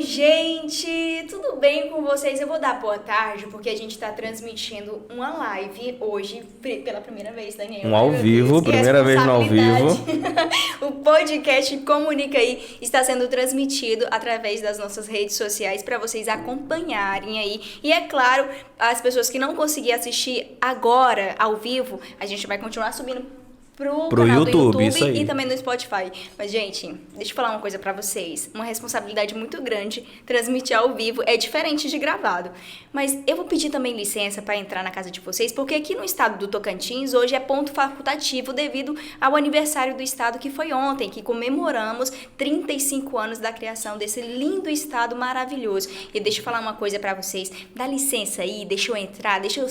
gente! Tudo bem com vocês? Eu vou dar boa tarde, porque a gente está transmitindo uma live hoje, pela primeira vez, Daniel. Um ao vivo, primeira vez no ao vivo. O podcast Comunica Aí está sendo transmitido através das nossas redes sociais para vocês acompanharem aí. E é claro, as pessoas que não conseguirem assistir agora, ao vivo, a gente vai continuar subindo pro canal YouTube, do isso aí. YouTube e também no Spotify. Mas, gente, deixa eu falar uma coisa pra vocês. Uma responsabilidade muito grande transmitir ao vivo. É diferente de gravado. Mas eu vou pedir também licença pra entrar na casa de vocês, porque aqui no estado do Tocantins, hoje é ponto facultativo devido ao aniversário do estado que foi ontem, que comemoramos 35 anos da criação desse lindo estado maravilhoso. E deixa eu falar uma coisa pra vocês. Dá licença aí, deixa eu entrar, deixa eu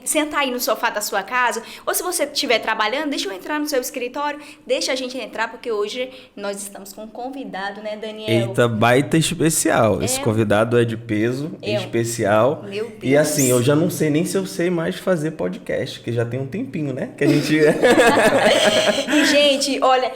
sentar aí no sofá da sua casa. Ou se você estiver trabalhando, deixa eu entrar no seu escritório, deixa a gente entrar, porque hoje nós estamos com um convidado, né, Daniel? Eita, baita especial. Esse convidado é de peso, especial. Meu Deus. E assim, eu já não sei nem se eu sei mais fazer podcast, que já tem um tempinho, né? Que a gente... E, gente, olha...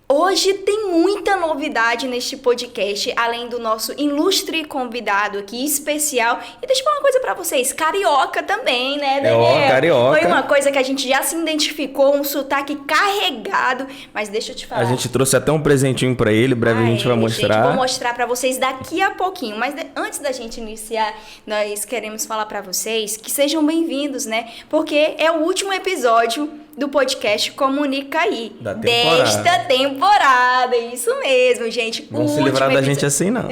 Hoje tem muita novidade neste podcast, além do nosso ilustre convidado aqui, especial. E deixa eu falar uma coisa pra vocês, carioca também, né, Daniel? Carioca. Foi uma coisa que a gente já se identificou, um sotaque carregado, mas deixa eu te falar. A gente trouxe até um presentinho pra ele, breve a gente vai mostrar. Gente, vou mostrar pra vocês daqui a pouquinho, mas antes da gente iniciar, nós queremos falar pra vocês que sejam bem-vindos, né? Porque é o último episódio do podcast Comunica Aí. Desta temporada. Isso mesmo, gente. Vamos se livrar da gente assim, não.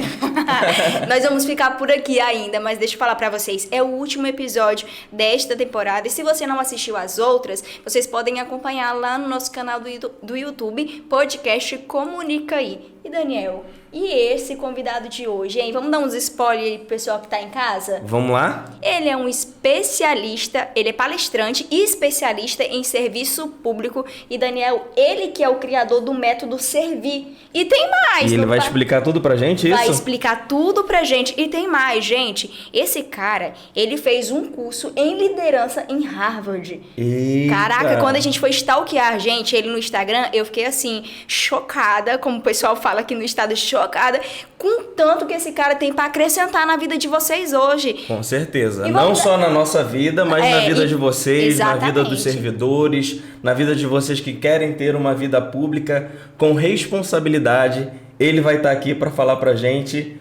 Nós vamos ficar por aqui ainda, mas deixa eu falar pra vocês. É o último episódio desta temporada. E se você não assistiu as outras, vocês podem acompanhar lá no nosso canal do YouTube, podcast Comunica Aí. E Daniel, e esse convidado de hoje, hein? Vamos dar uns spoilers aí pro pessoal que tá em casa? Vamos lá? Ele é um especialista, ele é palestrante e especialista em serviço público. E Daniel, ele que é o criador do método Servir. E tem mais. E ele vai explicar tudo pra gente, isso? Vai explicar tudo pra gente. E tem mais, gente. Esse cara, ele fez um curso em liderança em Harvard. Eita. Caraca, quando a gente foi stalkear, gente, ele no Instagram, eu fiquei assim, chocada, como o pessoal fala aqui no estado, chocada, com o tanto que esse cara tem pra acrescentar na vida de vocês hoje. Com certeza. Não só na nossa vida, mas na vida de vocês, exatamente. Na vida dos servidores, na vida de vocês que querem ter uma vida pública com responsabilidade. Ele vai estar aqui para falar pra gente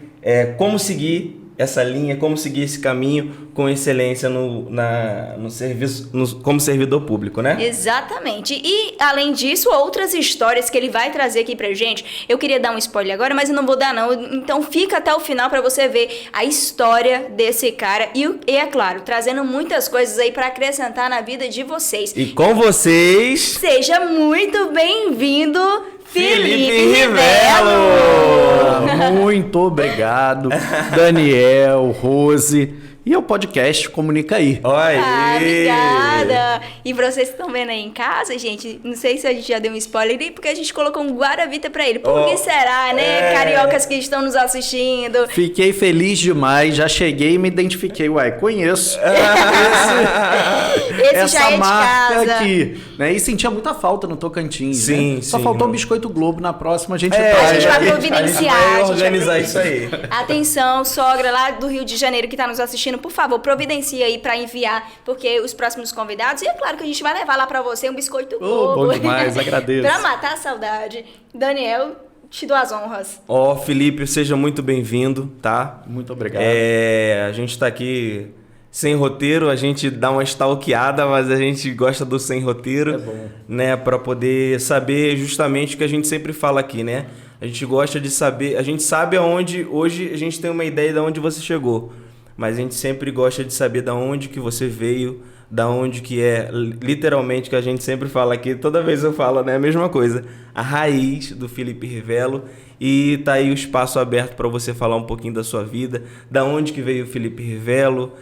como seguir essa linha, como seguir esse caminho com excelência no serviço, como servidor público, né? Exatamente. E, além disso, outras histórias que ele vai trazer aqui pra gente. Eu queria dar um spoiler agora, mas eu não vou dar, não. Então, fica até o final pra você ver a história desse cara. E, é claro, trazendo muitas coisas aí pra acrescentar na vida de vocês. E com vocês... Seja muito bem-vindo, Felipe Rivelo! Muito obrigado, Daniel, Rose. E é o podcast Comunica Aí. Oi! Obrigada! E pra vocês que estão vendo aí em casa, gente, não sei se a gente já deu um spoiler aí, porque a gente colocou um Guaravita pra ele. Por que será, né? Cariocas que estão nos assistindo. Fiquei feliz demais, já cheguei e me identifiquei. Uai, conheço. Esse essa já é de marca casa. aqui. Né? E sentia muita falta no Tocantins. Sim, né? Só sim. faltou o Biscoito Globo. Na próxima a gente A gente vai providenciar. A gente vai organizar isso aí. Atenção, sogra lá do Rio de Janeiro que tá nos assistindo, por favor, providencia aí pra enviar, porque os próximos convidados, e é claro que a gente vai levar lá pra você um biscoito Globo. Bom demais, agradeço. Pra matar a saudade. Daniel, te dou as honras. Felipe, seja muito bem-vindo, tá? Muito obrigado. A gente tá aqui sem roteiro, a gente dá uma stalkeada, mas a gente gosta do sem roteiro. É bom. Né, pra poder saber justamente o que a gente sempre fala aqui, né? A gente gosta de saber, a gente sabe aonde, hoje a gente tem uma ideia de onde você chegou, mas a gente sempre gosta de saber de onde que você veio, da onde que é, literalmente, que a gente sempre fala aqui, toda vez eu falo, né, a mesma coisa, a raiz do Felipe Rivelo. E tá aí o espaço aberto para você falar um pouquinho da sua vida, da onde que veio o Felipe Rivelo.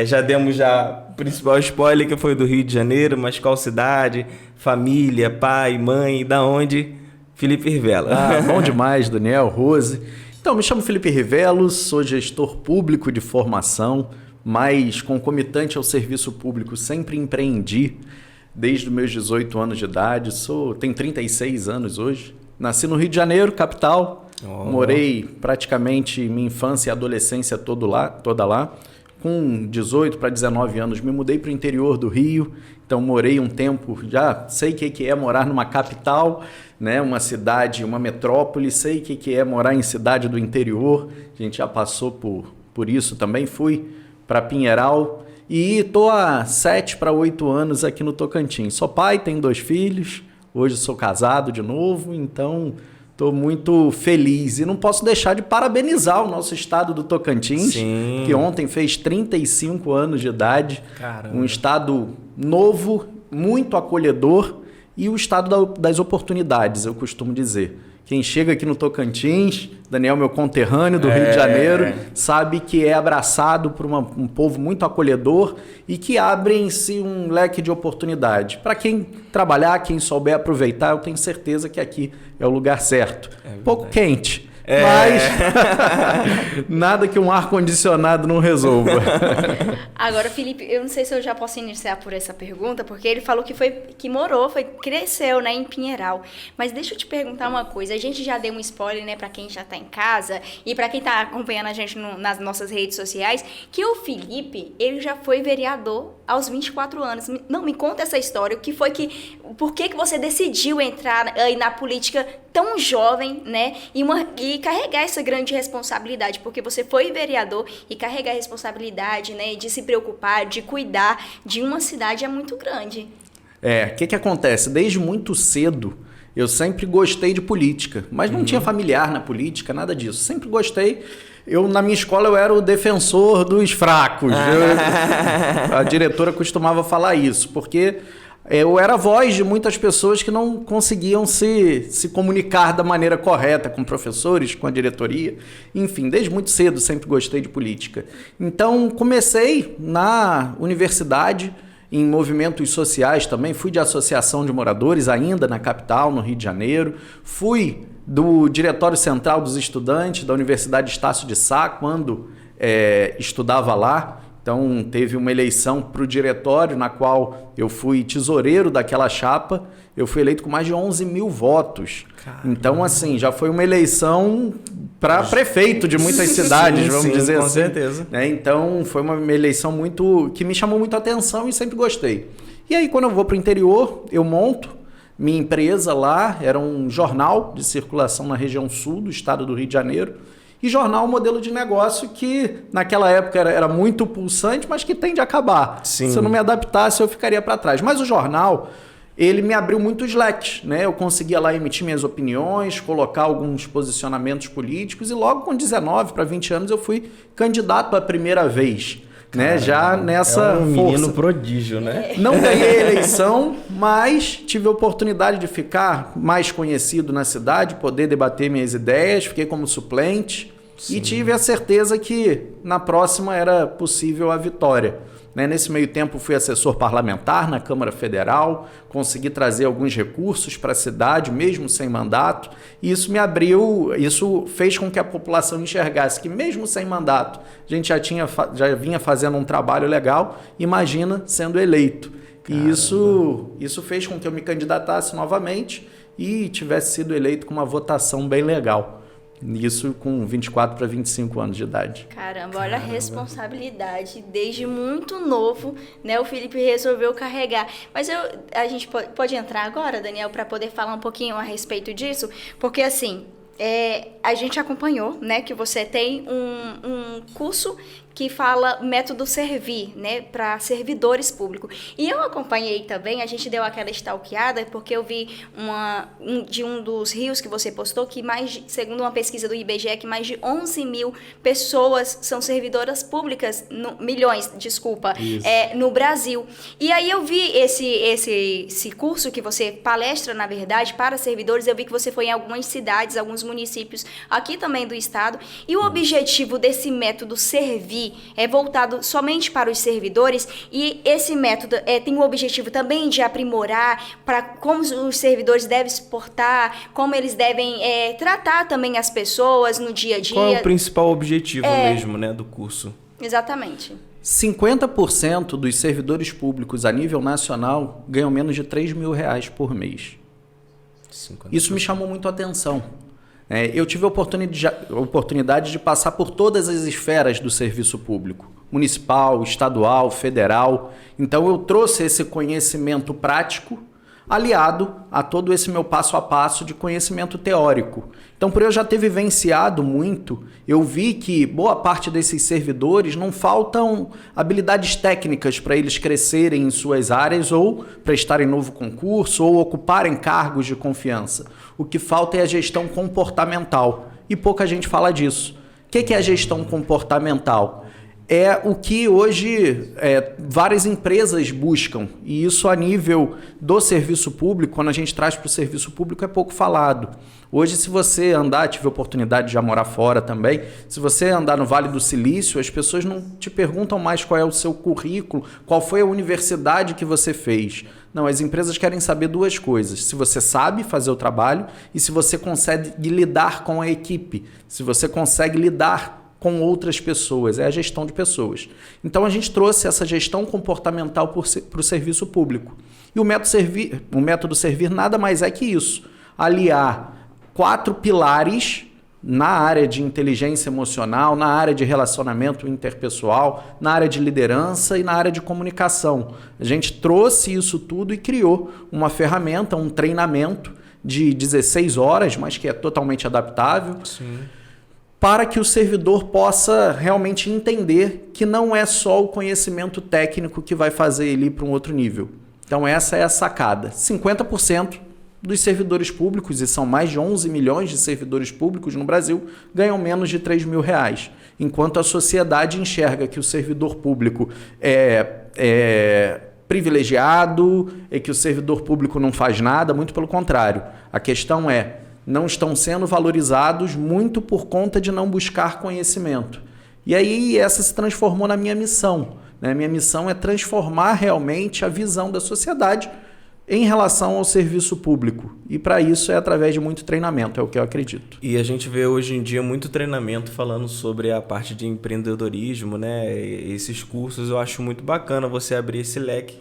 Já demos o principal spoiler, que foi do Rio de Janeiro, mas qual cidade, família, pai, mãe, da onde? Felipe Rivelo. Bom demais, Daniel, Rose. Então, me chamo Felipe Rivelo, sou gestor público de formação, mas concomitante ao serviço público sempre empreendi desde os meus 18 anos de idade, tenho 36 anos hoje. Nasci no Rio de Janeiro, capital, Morei praticamente minha infância e adolescência toda lá. Com 18 para 19 anos, me mudei para o interior do Rio. Então, morei um tempo, já sei o que é morar numa capital, né? Uma cidade, uma metrópole. Sei o que é morar em cidade do interior. A gente já passou por isso também. Fui para Pinheiral e estou há 7 para 8 anos aqui no Tocantins. Sou pai, tenho 2 filhos. Hoje sou casado de novo, então estou muito feliz. E não posso deixar de parabenizar o nosso estado do Tocantins, Sim. que ontem fez 35 anos de idade. Caramba. Um estado novo, muito acolhedor e o estado das oportunidades, eu costumo dizer. Quem chega aqui no Tocantins, Daniel, meu conterrâneo do Rio de Janeiro, sabe que é abraçado por um povo muito acolhedor e que abre em si um leque de oportunidade. Para quem trabalhar, quem souber aproveitar, eu tenho certeza que aqui é o lugar certo. Pouco quente, mas nada que um ar-condicionado não resolva. Agora, Felipe, eu não sei se eu já posso iniciar por essa pergunta, porque ele falou que morou, cresceu, né, em Pinheiral. Mas deixa eu te perguntar uma coisa. A gente já deu um spoiler, né, para quem já tá em casa e para quem tá acompanhando a gente nas nossas redes sociais, que o Felipe, ele já foi vereador aos 24 anos. Não, me conta essa história. Por que você decidiu entrar aí na política tão jovem, né, e carregar essa grande responsabilidade, porque você foi vereador e carregar a responsabilidade, né, de se preocupar, de cuidar de uma cidade é muito grande. O que acontece? Desde muito cedo, eu sempre gostei de política, mas não tinha familiar na política, nada disso. Sempre gostei. Na minha escola, eu era o defensor dos fracos. A diretora costumava falar isso, porque eu era a voz de muitas pessoas que não conseguiam se comunicar da maneira correta com professores, com a diretoria. Enfim, desde muito cedo sempre gostei de política. Então, comecei na universidade, em movimentos sociais também. Fui de associação de moradores ainda na capital, no Rio de Janeiro. Fui do Diretório Central dos Estudantes da Universidade Estácio de Sá, quando estudava lá. Então, teve uma eleição para o diretório, na qual eu fui tesoureiro daquela chapa. Eu fui eleito com mais de 11 mil votos. Caramba. Então, assim, já foi uma eleição para prefeito de muitas cidades, vamos dizer assim. Com certeza. Então, foi uma eleição que me chamou muito a atenção e sempre gostei. E aí, quando eu vou para o interior, eu monto minha empresa lá. Era um jornal de circulação na região sul do estado do Rio de Janeiro. E jornal é um modelo de negócio que naquela época era muito pulsante, mas que tende a acabar. Sim. Se eu não me adaptasse, eu ficaria para trás. Mas o jornal, ele me abriu muitos leques, né? Eu conseguia lá emitir minhas opiniões, colocar alguns posicionamentos políticos e logo com 19 para 20 anos eu fui candidato pela primeira vez. Né? Já nessa menino prodígio, né? Não ganhei a eleição, mas tive a oportunidade de ficar mais conhecido na cidade, poder debater minhas ideias, fiquei como suplente. Sim. E tive a certeza que na próxima era possível a vitória. Nesse meio tempo fui assessor parlamentar na Câmara Federal, consegui trazer alguns recursos para a cidade, mesmo sem mandato, e isso fez com que a população enxergasse que mesmo sem mandato, a gente já vinha fazendo um trabalho legal, imagina sendo eleito. Caramba. E isso fez com que eu me candidatasse novamente e tivesse sido eleito com uma votação bem legal. Isso com 24 para 25 anos de idade. Caramba, olha a responsabilidade. Desde muito novo, né, o Felipe resolveu carregar. Mas a gente pode entrar agora, Daniel, para poder falar um pouquinho a respeito disso? Porque, assim, a gente acompanhou, né, que você tem um curso que fala método servir, né, para servidores públicos. E eu acompanhei também, a gente deu aquela stalkeada, porque eu vi de um dos rios que você postou, que segundo uma pesquisa do IBGE, que mais de 11 mil pessoas são servidoras públicas, no Brasil. E aí eu vi esse curso que você palestra, na verdade, para servidores, eu vi que você foi em algumas cidades, alguns municípios aqui também do estado, e o objetivo desse método servir é voltado somente para os servidores, e esse método tem o objetivo também de aprimorar para como os servidores devem se portar, como eles devem tratar também as pessoas no dia a dia. Qual é o principal objetivo mesmo, né, do curso? Exatamente. 50% dos servidores públicos a nível nacional ganham menos de R$3 mil por mês. 50%. Isso me chamou muito a atenção. Eu tive a oportunidade de passar por todas as esferas do serviço público, municipal, estadual, federal. Então eu trouxe esse conhecimento prático aliado a todo esse meu passo a passo de conhecimento teórico. Então, por eu já ter vivenciado muito, eu vi que boa parte desses servidores não faltam habilidades técnicas para eles crescerem em suas áreas ou prestarem novo concurso ou ocuparem cargos de confiança. O que falta é a gestão comportamental e pouca gente fala disso. O que é a gestão comportamental? É o que hoje várias empresas buscam, e isso a nível do serviço público, quando a gente traz para o serviço público, é pouco falado. Hoje, se você andar, tive a oportunidade de já morar fora também, se você andar no Vale do Silício, as pessoas não te perguntam mais qual é o seu currículo, qual foi a universidade que você fez. Não, as empresas querem saber duas coisas: se você sabe fazer o trabalho e se você consegue lidar com a equipe, se você consegue lidar com outras pessoas, é a gestão de pessoas. Então a gente trouxe essa gestão comportamental para o serviço público. E o método servir nada mais é que isso: aliar 4 pilares na área de inteligência emocional, na área de relacionamento interpessoal, na área de liderança e na área de comunicação. A gente trouxe isso tudo e criou uma ferramenta, um treinamento de 16 horas, mas que é totalmente adaptável. Sim. Para que o servidor possa realmente entender que não é só o conhecimento técnico que vai fazer ele ir para um outro nível. Então essa é a sacada. 50% dos servidores públicos, e são mais de 11 milhões de servidores públicos no Brasil, ganham menos de R$3.000, enquanto a sociedade enxerga que o servidor público é privilegiado e que o servidor público não faz nada, muito pelo contrário. A questão não estão sendo valorizados muito por conta de não buscar conhecimento. E aí essa se transformou na minha missão. Minha missão é transformar realmente a visão da sociedade em relação ao serviço público. E para isso é através de muito treinamento, é o que eu acredito. E a gente vê hoje em dia muito treinamento falando sobre a parte de empreendedorismo, né? Esses cursos, eu acho muito bacana você abrir esse leque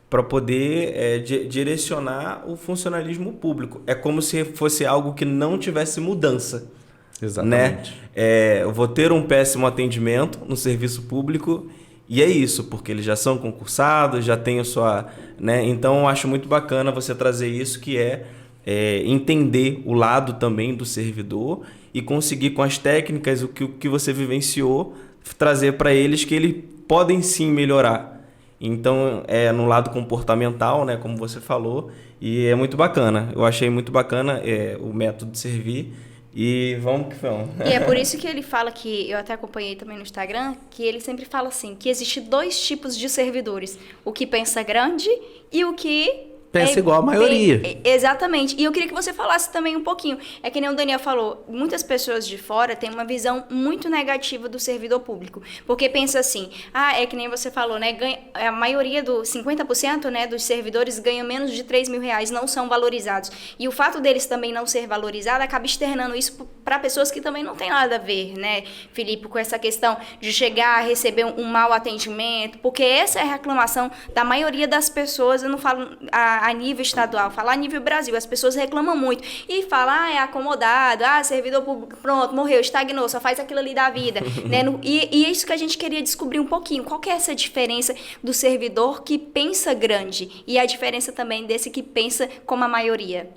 para poder direcionar o funcionalismo público. É como se fosse algo que não tivesse mudança. Exatamente. Né? Eu vou ter um péssimo atendimento no serviço público e é isso, porque eles já são concursados, já têm a sua... Né? Então, eu acho muito bacana você trazer isso, que é entender o lado também do servidor e conseguir, com as técnicas, o que você vivenciou, trazer para eles que eles podem sim melhorar. Então, no lado comportamental, né, como você falou, e é muito bacana. Eu achei muito bacana o método de servir e vamos que vamos. E é por isso que ele fala, que eu até acompanhei também no Instagram, que ele sempre fala assim, que existe 2 tipos de servidores: o que pensa grande e o que... Pensa igual a maioria. Exatamente. E eu queria que você falasse também um pouquinho. É que nem o Daniel falou, muitas pessoas de fora têm uma visão muito negativa do servidor público. Porque pensa assim, é que nem você falou, né? A maioria 50%, né, dos servidores ganham menos de R$3.000, não são valorizados. E o fato deles também não ser valorizado acaba externando isso para pessoas que também não tem nada a ver, né, Felipe, com essa questão de chegar a receber um mau atendimento. Porque essa é a reclamação da maioria das pessoas. Eu não falo a nível estadual, falar a nível Brasil, as pessoas reclamam muito e falam, é acomodado, servidor público, pronto, morreu, estagnou, só faz aquilo ali da vida, né? E é isso que a gente queria descobrir um pouquinho, qual que é essa diferença do servidor que pensa grande e a diferença também desse que pensa como a maioria?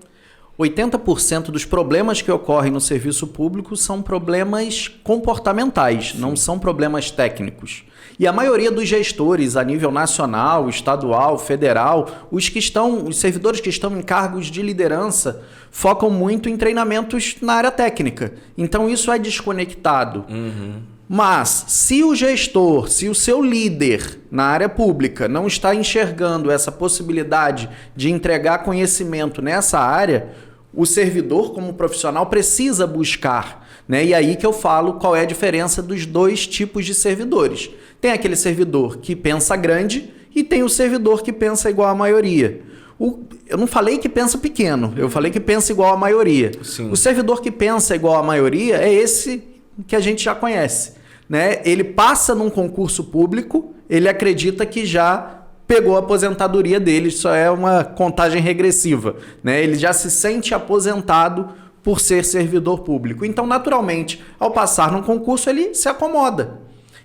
80% dos problemas que ocorrem no serviço público são problemas comportamentais, não são problemas técnicos. E a maioria dos gestores a nível nacional, estadual, federal, os servidores que estão em cargos de liderança, focam muito em treinamentos na área técnica. Então isso é desconectado. Mas se o gestor, se o seu líder na área pública não está enxergando essa possibilidade de entregar conhecimento nessa área, o servidor como profissional precisa buscar, né? E aí que eu falo qual é a diferença dos 2 tipos de servidores. Tem aquele servidor que pensa grande e tem o servidor que pensa igual à maioria. Eu não falei que pensa pequeno, eu falei que pensa igual à maioria. Sim. O servidor que pensa igual à maioria é esse que a gente já conhece, né? Ele passa num concurso público, ele acredita que já pegou a aposentadoria dele, isso é uma contagem regressiva, né? Ele já se sente aposentado por ser servidor público. Então, naturalmente, ao passar num concurso, ele se acomoda.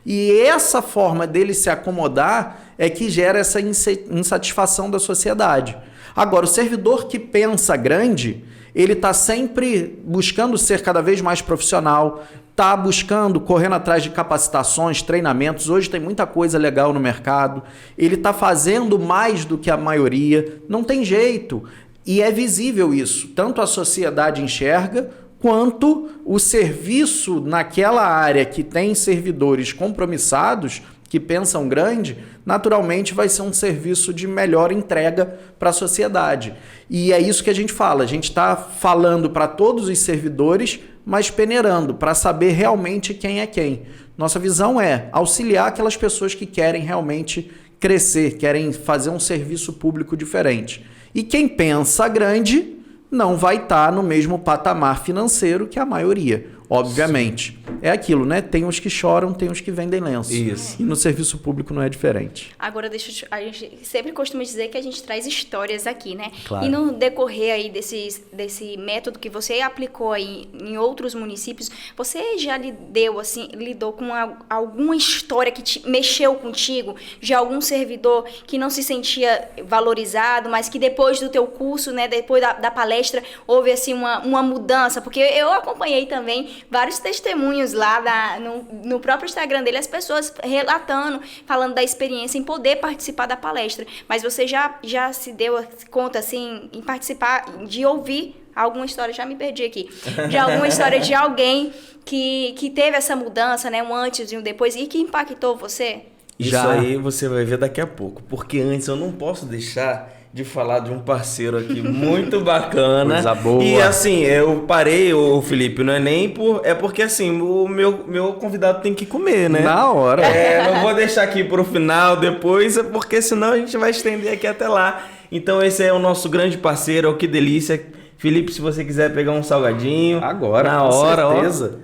E essa forma dele se acomodar é que gera essa insatisfação da sociedade. Agora, o servidor que pensa grande, ele está sempre buscando ser cada vez mais profissional, está buscando, correndo atrás de capacitações, treinamentos. Hoje tem muita coisa legal no mercado. Ele está fazendo mais do que a maioria. Não tem jeito. E é visível isso. Tanto a sociedade enxerga, quanto o serviço naquela área que tem servidores compromissados, que pensam grande, naturalmente vai ser um serviço de melhor entrega para a sociedade. E é isso que a gente fala. A gente está falando para todos os servidores, mas peneirando para saber realmente quem é quem. Nossa visão é auxiliar aquelas pessoas que querem realmente crescer, querem fazer um serviço público diferente. E quem pensa grande não vai estar no mesmo patamar financeiro que a maioria, obviamente. Sim. É aquilo, né? Tem os que choram, tem os que vendem lenço. Isso. E no serviço público não é diferente. Agora, a gente sempre costuma dizer que a gente traz histórias aqui, né? Claro. E no decorrer aí desse método que você aplicou aí em outros municípios, você já lidou com alguma história que mexeu contigo, de algum servidor que não se sentia valorizado, mas que depois do teu curso, né, depois da palestra, houve assim uma mudança? Porque eu acompanhei também vários testemunhos lá no próprio Instagram dele, as pessoas relatando, falando da experiência em poder participar da palestra. Mas você já se deu conta, assim, em participar, de ouvir alguma história, já me perdi aqui, de alguma história de alguém que teve essa mudança, né, um antes e um depois, e que impactou você? Isso aí você vai ver daqui a pouco, porque antes eu não posso deixar de falar de um parceiro aqui muito bacana. Coisa boa. E assim, eu parei, o Felipe, não é nem por... É porque assim, o meu convidado tem que comer, né? Na hora. Não vou deixar aqui pro final depois, porque senão a gente vai estender aqui até lá. Então esse é o nosso grande parceiro, é o Que Delícia. Felipe, se você quiser pegar um salgadinho... Agora, na com hora, certeza.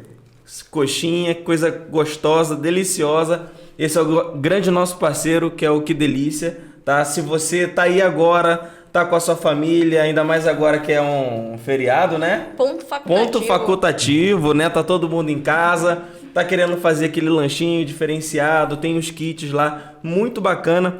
Coxinha, coisa gostosa, deliciosa. Esse é o grande nosso parceiro, que é o Que Delícia. Tá? Se você tá aí agora, tá com a sua família, ainda mais agora que é um feriado, né? Ponto facultativo, né? Tá todo mundo em casa, tá querendo fazer aquele lanchinho diferenciado, tem os kits lá, muito bacana.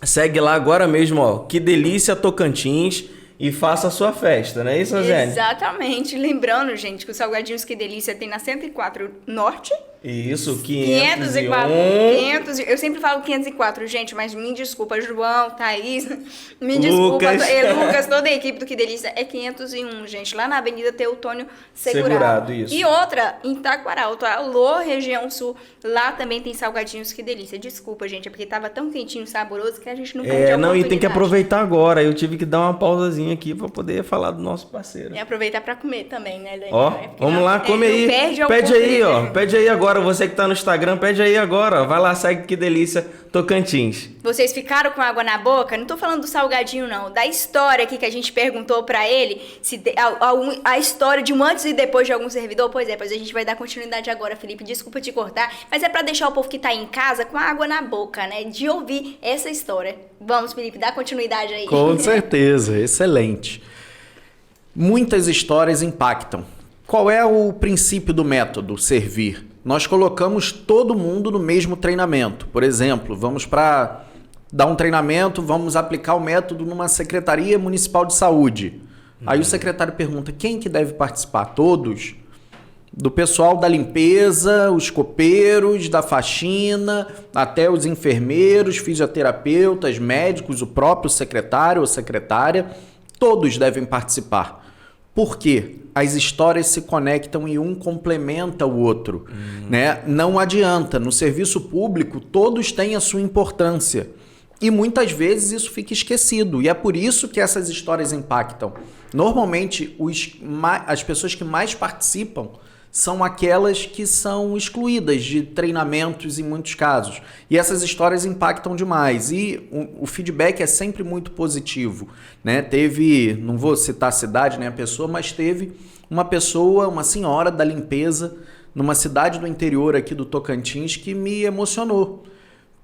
Segue lá agora mesmo, ó, Que Delícia Tocantins, e faça a sua festa, não é isso, Rosane? Exatamente. Lembrando, gente, que os salgadinhos Que Delícia tem na 104 Norte. Isso, 504. Eu sempre falo 504, gente, mas me desculpa, João, Thaís, me desculpa, Lucas, toda a equipe do Que Delícia, é 501, gente, lá na Avenida Teutônio Segurado. Isso. E outra, em Taquaral, alô, região sul, lá também tem salgadinhos Que Delícia. Desculpa, gente, é porque tava tão quentinho, saboroso, que a gente não perde a oportunidade. Não, e tem que aproveitar agora, eu tive que dar uma pausazinha aqui pra poder falar do nosso parceiro. E aproveitar pra comer também, né, Daniel? Ó, vamos lá, come aí, pede aí, ó, pede aí agora, você que tá no Instagram, pede aí agora, ó. Vai lá, segue Que Delícia Tocantins. Vocês ficaram com água na boca? Não tô falando do salgadinho, não. Da história aqui que a gente perguntou pra ele, se a história de um antes e depois de algum servidor. Pois a gente vai dar continuidade agora, Felipe. Desculpa te cortar, mas é pra deixar o povo que tá aí em casa com a água na boca, né? De ouvir essa história. Vamos, Felipe, dá continuidade aí. Com certeza, excelente. Muitas histórias impactam. Qual é o princípio do método Servir? Nós colocamos todo mundo no mesmo treinamento. Por exemplo, vamos para dar um treinamento, vamos aplicar o método numa Secretaria Municipal de Saúde. Aí o secretário pergunta, quem que deve participar? Todos? Do pessoal da limpeza, os copeiros, da faxina, até os enfermeiros, fisioterapeutas, médicos, o próprio secretário ou secretária, todos devem participar. Por quê? As histórias se conectam e um complementa o outro. Né? Não adianta. No serviço público, todos têm a sua importância. E muitas vezes isso fica esquecido. E é por isso que essas histórias impactam. Normalmente, as pessoas que mais participam são aquelas que são excluídas de treinamentos em muitos casos. E essas histórias impactam demais. E o feedback é sempre muito positivo. Né? Teve, não vou citar a cidade nem a pessoa, mas teve uma pessoa, uma senhora da limpeza, numa cidade do interior aqui do Tocantins, que me emocionou.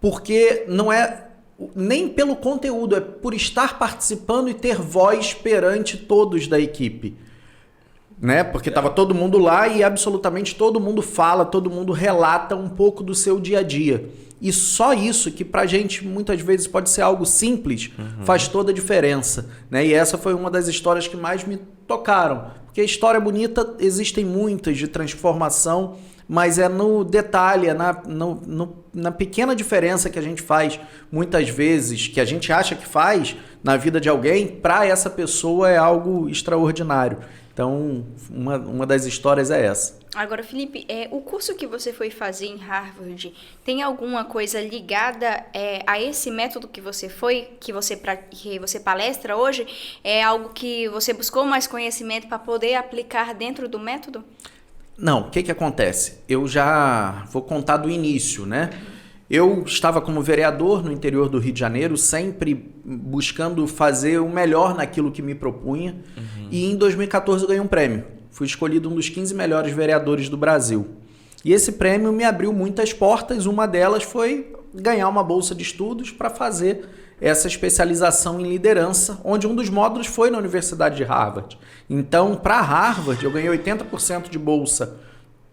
Porque não é nem pelo conteúdo, é por estar participando e ter voz perante todos da equipe. né? Porque estava todo mundo lá e absolutamente todo mundo fala, todo mundo relata um pouco do seu dia a dia. E só isso, que pra gente muitas vezes pode ser algo simples, faz toda a diferença, né? E essa foi uma das histórias que mais me tocaram. Porque a história bonita, existem muitas de transformação, mas é no detalhe, é na pequena diferença que a gente faz muitas vezes, que a gente acha que faz na vida de alguém, para essa pessoa é algo extraordinário. Então, uma das histórias é essa. Agora, Felipe, o curso que você foi fazer em Harvard tem alguma coisa ligada a esse método que você palestra hoje? É algo que você buscou mais conhecimento para poder aplicar dentro do método? Não, o que acontece? Eu já vou contar do início, né? Eu estava como vereador no interior do Rio de Janeiro, sempre buscando fazer o melhor naquilo que me propunha. E em 2014 eu ganhei um prêmio. Fui escolhido um dos 15 melhores vereadores do Brasil. E esse prêmio me abriu muitas portas. Uma delas foi ganhar uma bolsa de estudos para fazer essa especialização em liderança, onde um dos módulos foi na Universidade de Harvard. Então, para Harvard, eu ganhei 80% de bolsa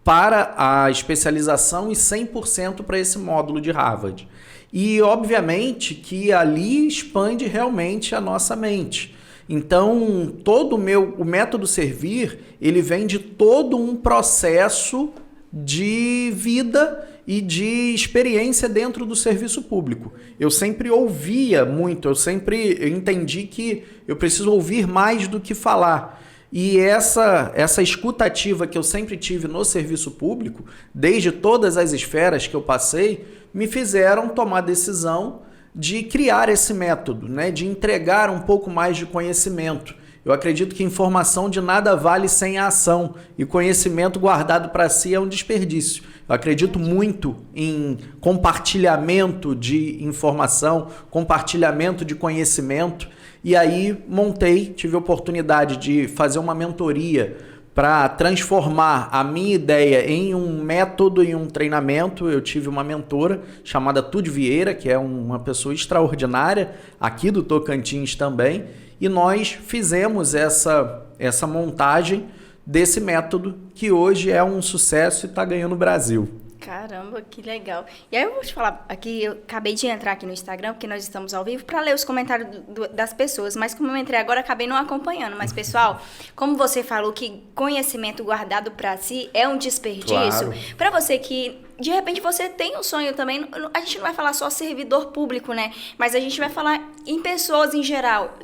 para a especialização e 100% para esse módulo de Harvard. E, obviamente, que ali expande realmente a nossa mente. Então, todo o método Servir, ele vem de todo um processo de vida e de experiência dentro do serviço público. Eu sempre ouvia muito, eu sempre entendi que eu preciso ouvir mais do que falar. E essa escutativa que eu sempre tive no serviço público, desde todas as esferas que eu passei, me fizeram tomar a decisão de criar esse método, né? De entregar um pouco mais de conhecimento. Eu acredito que informação de nada vale sem a ação, e conhecimento guardado para si é um desperdício. Eu acredito muito em compartilhamento de informação, compartilhamento de conhecimento, e aí tive a oportunidade de fazer uma mentoria para transformar a minha ideia em um método, em um treinamento. Eu tive uma mentora chamada Tude Vieira, que é uma pessoa extraordinária, aqui do Tocantins também, e nós fizemos essa montagem desse método, que hoje é um sucesso e está ganhando o Brasil. Caramba, que legal. E aí eu vou te falar, aqui eu acabei de entrar aqui no Instagram, porque nós estamos ao vivo, para ler os comentários das pessoas, mas como eu entrei agora, acabei não acompanhando. Mas, pessoal, como você falou que conhecimento guardado para si é um desperdício, para você que, de repente, você tem um sonho também, a gente não vai falar só servidor público, né? Mas a gente vai falar em pessoas em geral,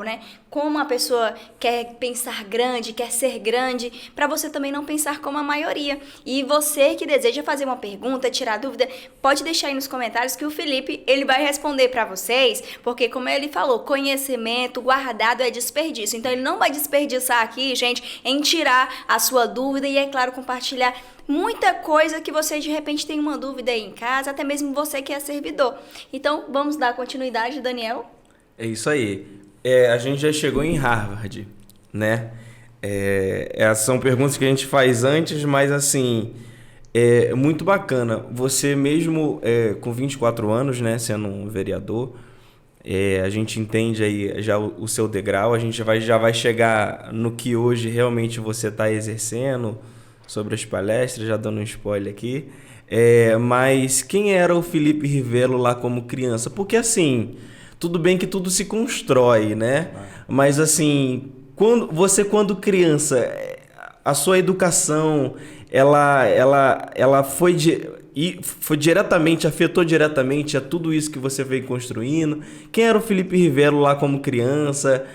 né? Como a pessoa quer pensar grande, quer ser grande, para você também não pensar como a maioria. E você que deseja fazer uma pergunta, tirar dúvida, pode deixar aí nos comentários que o Felipe, ele vai responder para vocês, porque como ele falou, conhecimento guardado é desperdício. Então ele não vai desperdiçar aqui, gente, em tirar a sua dúvida e, é claro, compartilhar muita coisa que você de repente tem uma dúvida aí em casa, até mesmo você que é servidor. Então vamos dar continuidade, Daniel? É isso aí. A gente já chegou em Harvard, né? São perguntas que a gente faz antes, mas assim, é muito bacana. Você mesmo com 24 anos, né, sendo um vereador, a gente entende aí já o seu degrau, a gente já vai chegar no que hoje realmente você está exercendo, sobre as palestras, já dando um spoiler aqui. Mas quem era o Felipe Ривelo lá como criança? Porque assim, tudo bem que tudo se constrói, né? Mas assim, quando criança, a sua educação, ela foi diretamente, afetou diretamente a tudo isso que você veio construindo. Quem era o Felipe Ривelo lá como criança?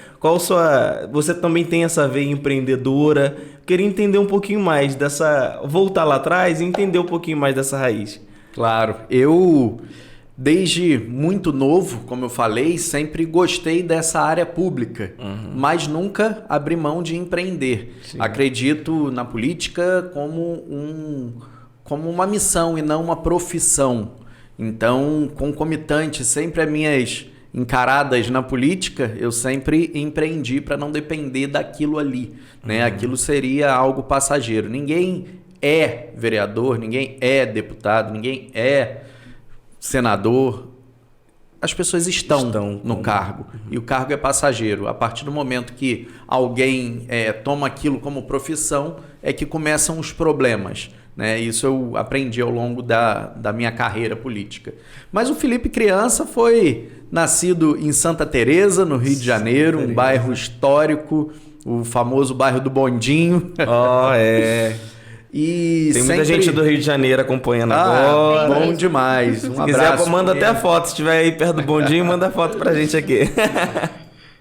Você também tem essa veia empreendedora? Queria entender um pouquinho mais voltar lá atrás e entender um pouquinho mais dessa raiz. Claro, eu desde muito novo, como eu falei, sempre gostei dessa área pública, mas nunca abri mão de empreender. Sim. Acredito na política como uma missão e não uma profissão. Então, concomitante sempre as minhas encaradas na política, eu sempre empreendi para não depender daquilo ali, né? Aquilo seria algo passageiro. Ninguém é vereador, ninguém é deputado, ninguém é senador as pessoas estão no cargo. E o cargo é passageiro. A partir do momento que alguém toma aquilo como profissão, é que começam os problemas. Né? Isso eu aprendi ao longo da minha carreira política. Mas o Felipe criança foi nascido em Santa Teresa, no Rio de Janeiro, um bairro histórico, o famoso bairro do Bondinho. E tem muita gente do Rio de Janeiro acompanhando agora. Bom demais. Se quiser, manda até a foto. Se estiver aí perto do Bondinho, manda a foto pra gente aqui.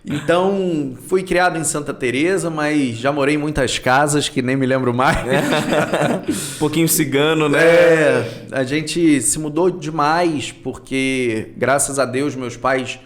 Então, fui criado em Santa Teresa, mas já morei em muitas casas que nem me lembro mais. Um pouquinho cigano, né? A gente se mudou demais porque, graças a Deus, meus pais,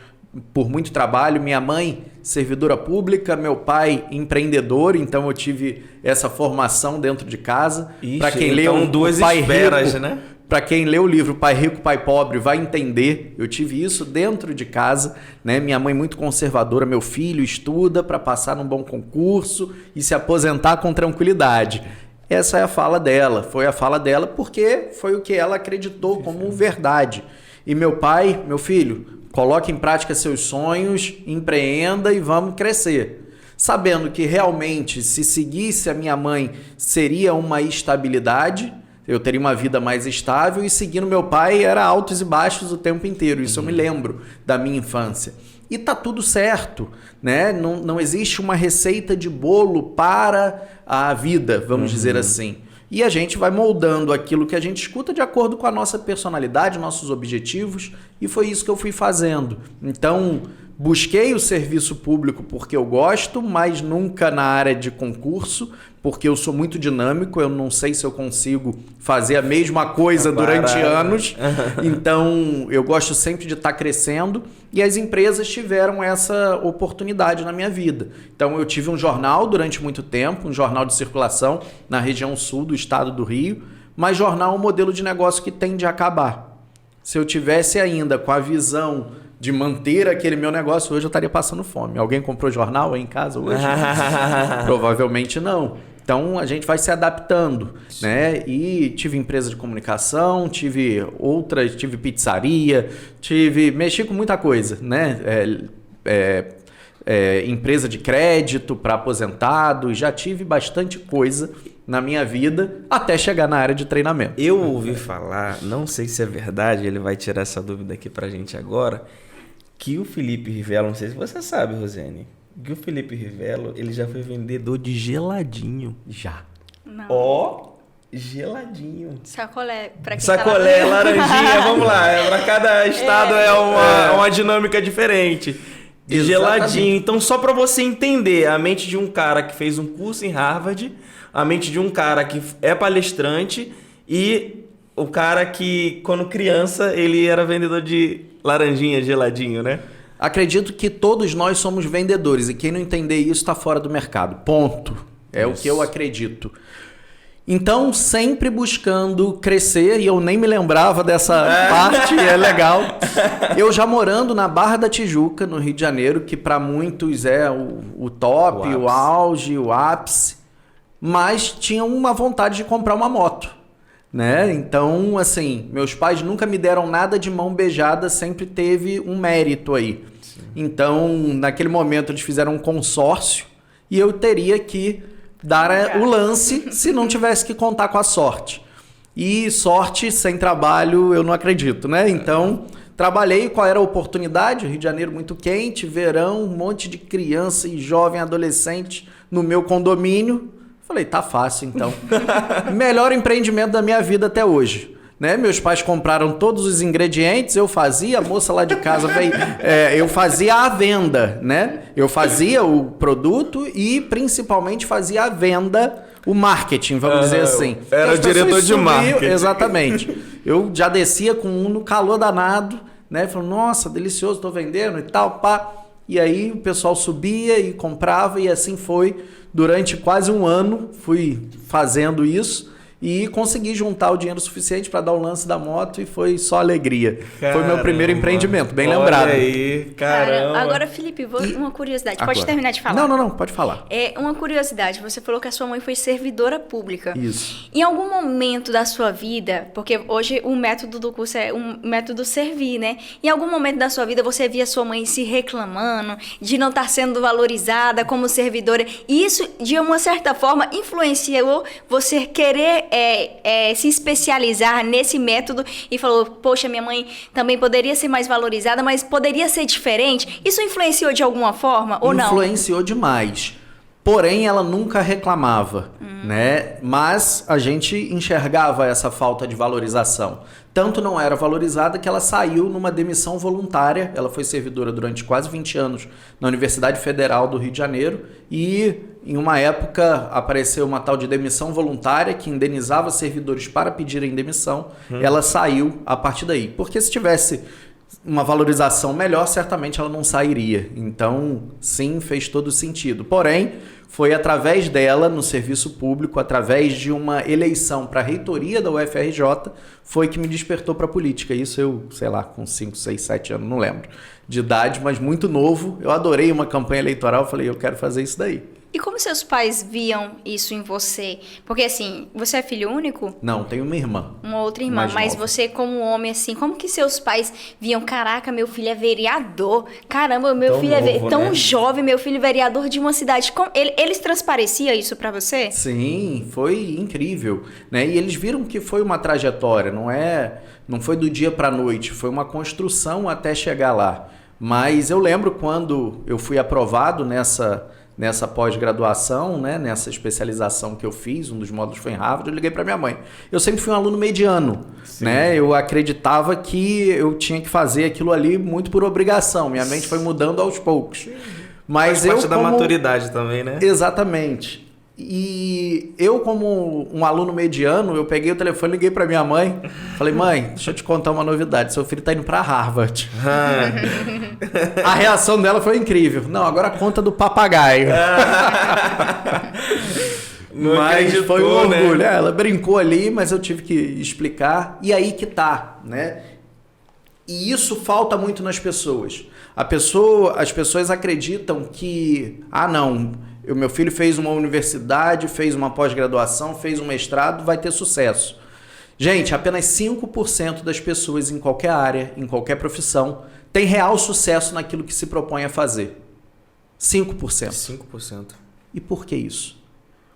por muito trabalho, minha mãe, servidora pública, meu pai, empreendedor, então eu tive essa formação dentro de casa. Para quem lê duas esferas, né? Para quem lê o livro Pai Rico, Pai Pobre vai entender. Eu tive isso dentro de casa, né? Minha mãe muito conservadora, meu filho estuda para passar num bom concurso e se aposentar com tranquilidade. Essa é a fala dela, foi a fala dela porque foi o que ela acreditou como verdade. E meu pai, meu filho, coloque em prática seus sonhos, empreenda e vamos crescer. Sabendo que realmente se seguisse a minha mãe seria uma estabilidade, eu teria uma vida mais estável, e seguindo meu pai era altos e baixos o tempo inteiro. Isso eu me lembro da minha infância. E tá tudo certo, né? Não existe uma receita de bolo para a vida, vamos dizer assim. E a gente vai moldando aquilo que a gente escuta de acordo com a nossa personalidade, nossos objetivos, e foi isso que eu fui fazendo. Então, busquei o serviço público porque eu gosto, mas nunca na área de concurso, porque eu sou muito dinâmico, eu não sei se eu consigo fazer a mesma coisa durante anos. Então, eu gosto sempre de estar crescendo, e as empresas tiveram essa oportunidade na minha vida. Então, eu tive um jornal durante muito tempo, um jornal de circulação na região sul do estado do Rio, mas jornal é um modelo de negócio que tende a acabar. Se eu tivesse ainda com a visão de manter aquele meu negócio, hoje eu estaria passando fome. Alguém comprou jornal aí em casa hoje? Provavelmente não. Então, a gente vai se adaptando, né? E tive empresa de comunicação, tive pizzaria, mexi com muita coisa, né? Empresa de crédito para aposentados, já tive bastante coisa na minha vida até chegar na área de treinamento. Eu ouvi falar, não sei se é verdade, ele vai tirar essa dúvida aqui pra gente agora, que o Felipe Ривelo, não sei se você sabe, Rosane, que o Felipe Ривelo, ele já foi vendedor de geladinho. Já. Não. Geladinho. Sacolé, pra quem Sacolé, tá laranjinha, vamos lá. Pra cada estado é uma dinâmica diferente. De geladinho. Então, só pra você entender a mente de um cara que fez um curso em Harvard, a mente de um cara que é palestrante e o cara que, quando criança, ele era vendedor de laranjinha, geladinho, né? Acredito que todos nós somos vendedores e quem não entender isso está fora do mercado. Ponto. É o que eu acredito. Então, sempre buscando crescer, e eu nem me lembrava dessa parte, é legal. Eu já morando na Barra da Tijuca, no Rio de Janeiro, que para muitos é o top, o auge, o ápice, mas tinha uma vontade de comprar uma moto, né? Então, assim, meus pais nunca me deram nada de mão beijada, sempre teve um mérito aí. Sim. Então, naquele momento, eles fizeram um consórcio e eu teria que dar o lance se não tivesse que contar com a sorte. E sorte sem trabalho eu não acredito, né? Então, trabalhei. Qual era a oportunidade? Rio de Janeiro muito quente, verão, um monte de criança e jovem adolescente no meu condomínio. Falei, tá fácil então. Melhor empreendimento da minha vida até hoje. Né? Meus pais compraram todos os ingredientes, eu fazia, a moça lá de casa veio, eu fazia a venda, né? Eu fazia o produto e principalmente fazia a venda, o marketing, vamos dizer assim. Era o diretor de marketing. Exatamente. Eu já descia com um no calor danado, né? Falando, nossa, delicioso, tô vendendo e tal, pá. E aí o pessoal subia e comprava e assim foi durante quase um ano, fui fazendo isso. e consegui juntar o dinheiro suficiente para dar o lance da moto e foi só alegria. Foi meu primeiro Caramba. empreendimento, bem Olha lembrado. aí, caramba. Agora, Felipe, uma curiosidade. Agora. Pode terminar de falar. Não, pode falar. É uma curiosidade. Você falou que a sua mãe foi servidora pública. Isso. Em algum momento da sua vida, porque hoje o método do curso é um método servir, né? Em algum momento da sua vida você via sua mãe se reclamando de não estar sendo valorizada como servidora. E isso, de uma certa forma, influenciou você querer se especializar nesse método e falou, poxa, minha mãe também poderia ser mais valorizada, mas poderia ser diferente. Isso influenciou de alguma forma ou não? Influenciou demais. Porém, ela nunca reclamava, né? Mas a gente enxergava essa falta de valorização. Tanto não era valorizada que ela saiu numa demissão voluntária. Ela foi servidora durante quase 20 anos na Universidade Federal do Rio de Janeiro e em uma época apareceu uma tal de demissão voluntária que indenizava servidores para pedirem demissão. Ela saiu a partir daí. Porque se tivesse uma valorização melhor, certamente ela não sairia. Então, sim, fez todo sentido. Porém, foi através dela, no serviço público, através de uma eleição para a reitoria da UFRJ, foi que me despertou para a política. Isso eu, sei lá, com 5, 6, 7 anos, não lembro, de idade, mas muito novo. Eu adorei uma campanha eleitoral, falei, eu quero fazer isso daí. E como seus pais viam isso em você? Porque assim, você é filho único? Não, tenho uma irmã. Uma outra irmã, Mais mas nova. você como homem, assim, como que seus pais viam, caraca, meu filho é vereador, caramba, meu Tão filho é novo, tão né? jovem, meu filho é vereador de uma cidade. Eles transpareciam isso pra você? Sim, foi incrível, né? E eles viram que foi uma trajetória, não foi do dia para a noite, foi uma construção até chegar lá. Mas eu lembro quando eu fui aprovado nessa pós-graduação, né, nessa especialização que eu fiz, um dos módulos foi em Harvard, eu liguei para minha mãe. Eu sempre fui um aluno mediano, né? Eu acreditava que eu tinha que fazer aquilo ali muito por obrigação. Minha mente foi mudando aos poucos. Mas Faz parte da maturidade também, né? Exatamente. E eu, como um aluno mediano, eu peguei o telefone, liguei para minha mãe, falei, mãe, deixa eu te contar uma novidade, seu filho tá indo para Harvard. A reação dela foi incrível. Não, agora conta do papagaio. Não Mas acreditou, foi um orgulho. né? Ela brincou ali, mas eu tive que explicar. E aí que tá, né? E isso falta muito nas pessoas. As pessoas acreditam que, não, meu filho fez uma universidade, fez uma pós-graduação, fez um mestrado, vai ter sucesso. Gente, apenas 5% das pessoas em qualquer área, em qualquer profissão, tem real sucesso naquilo que se propõe a fazer. 5%. 5%. E por que isso?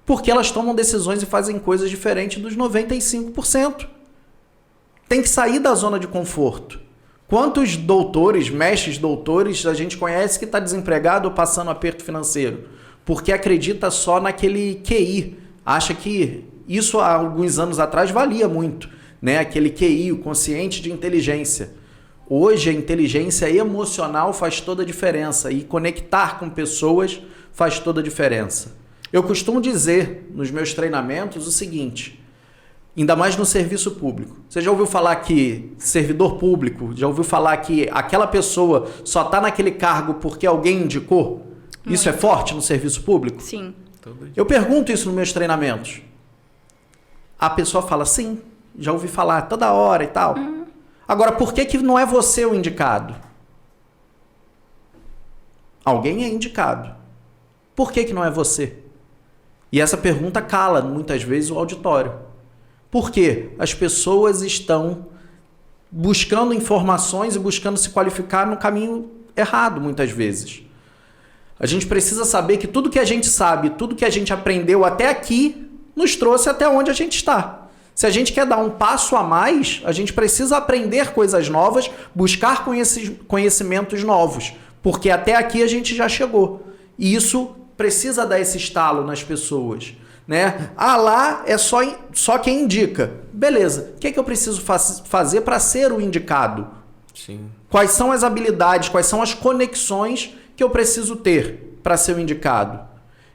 Porque elas tomam decisões e fazem coisas diferentes dos 95%. Tem que sair da zona de conforto. Quantos doutores, mestres doutores, a gente conhece que está desempregado ou passando aperto financeiro? Porque acredita só naquele QI. Acha que isso há alguns anos atrás valia muito, né? Aquele QI, o consciente de inteligência. Hoje a inteligência emocional faz toda a diferença e conectar com pessoas faz toda a diferença. Eu costumo dizer nos meus treinamentos o seguinte, ainda mais no serviço público. Você já ouviu falar que servidor público, já ouviu falar que aquela pessoa só está naquele cargo porque alguém indicou? Isso é forte no serviço público? Sim. Eu pergunto isso nos meus treinamentos. A pessoa fala, sim, já ouvi falar toda hora e tal. Agora, por que não é você o indicado? Alguém é indicado. Por que não é você? E essa pergunta cala muitas vezes o auditório. Por quê? As pessoas estão buscando informações e buscando se qualificar no caminho errado, muitas vezes. A gente precisa saber que tudo que a gente sabe, tudo que a gente aprendeu até aqui, nos trouxe até onde a gente está. Se a gente quer dar um passo a mais, a gente precisa aprender coisas novas, buscar conhecimentos novos, porque até aqui a gente já chegou. E isso precisa dar esse estalo nas pessoas, né? Lá é só quem indica. Beleza, o que é que eu preciso fazer para ser o indicado? Sim. Quais são as habilidades, quais são as conexões que eu preciso ter para ser o indicado?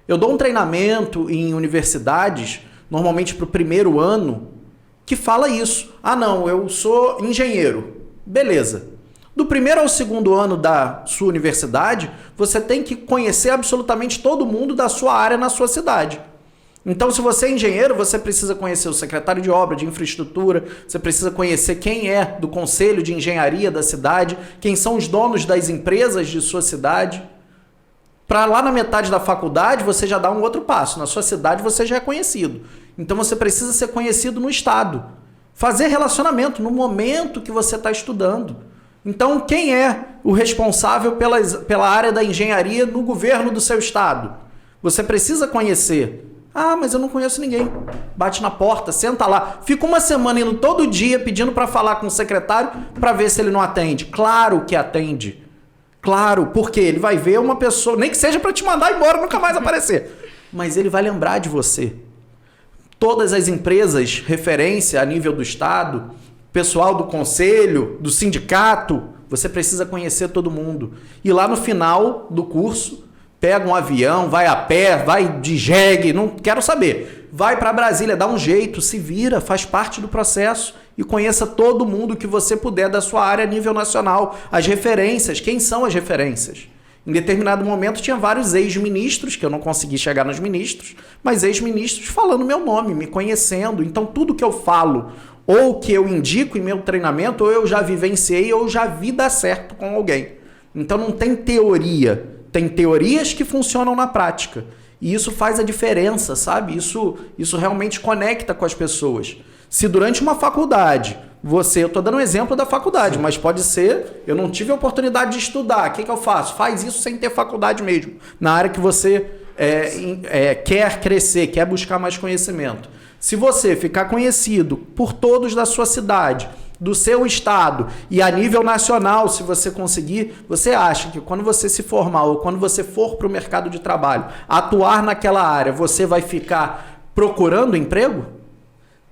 Eu dou um treinamento em universidades, normalmente para o primeiro ano, que fala isso. Não, eu sou engenheiro. Beleza. Do primeiro ao segundo ano da sua universidade, você tem que conhecer absolutamente todo mundo da sua área na sua cidade. Então, se você é engenheiro, você precisa conhecer o secretário de obra, de infraestrutura, você precisa conhecer quem é do conselho de engenharia da cidade, quem são os donos das empresas de sua cidade. Para lá na metade da faculdade, você já dá um outro passo. Na sua cidade, você já é conhecido. Então, você precisa ser conhecido no estado. Fazer relacionamento no momento que você está estudando. Então, quem é o responsável pela área da engenharia no governo do seu estado? Você precisa conhecer. Ah, mas eu não conheço ninguém. Bate na porta, senta lá. Fica uma semana indo todo dia pedindo para falar com o secretário para ver se ele não atende. Claro que atende. Claro, porque ele vai ver uma pessoa, nem que seja para te mandar embora, nunca mais aparecer. Mas ele vai lembrar de você. Todas as empresas, referência a nível do estado, pessoal do conselho, do sindicato, você precisa conhecer todo mundo. E lá no final do curso, pega um avião, vai a pé, vai de jegue, não quero saber. Vai para Brasília, dá um jeito, se vira, faz parte do processo e conheça todo mundo que você puder da sua área a nível nacional. As referências, quem são as referências? Em determinado momento tinha vários ex-ministros, que eu não consegui chegar nos ministros, mas ex-ministros falando meu nome, me conhecendo. Então tudo que eu falo ou que eu indico em meu treinamento, ou eu já vivenciei ou já vi dar certo com alguém. Então não tem teoria. Tem teorias que funcionam na prática. E isso faz a diferença, sabe? Isso realmente conecta com as pessoas. Se durante uma faculdade, eu estou dando um exemplo da faculdade, mas pode ser, eu não tive a oportunidade de estudar, o que eu faço? Faz isso sem ter faculdade mesmo, na área que você quer crescer, quer buscar mais conhecimento. Se você ficar conhecido por todos da sua cidade, do seu estado e a nível nacional, se você conseguir, você acha que quando você se formar ou quando você for para o mercado de trabalho, atuar naquela área, você vai ficar procurando emprego?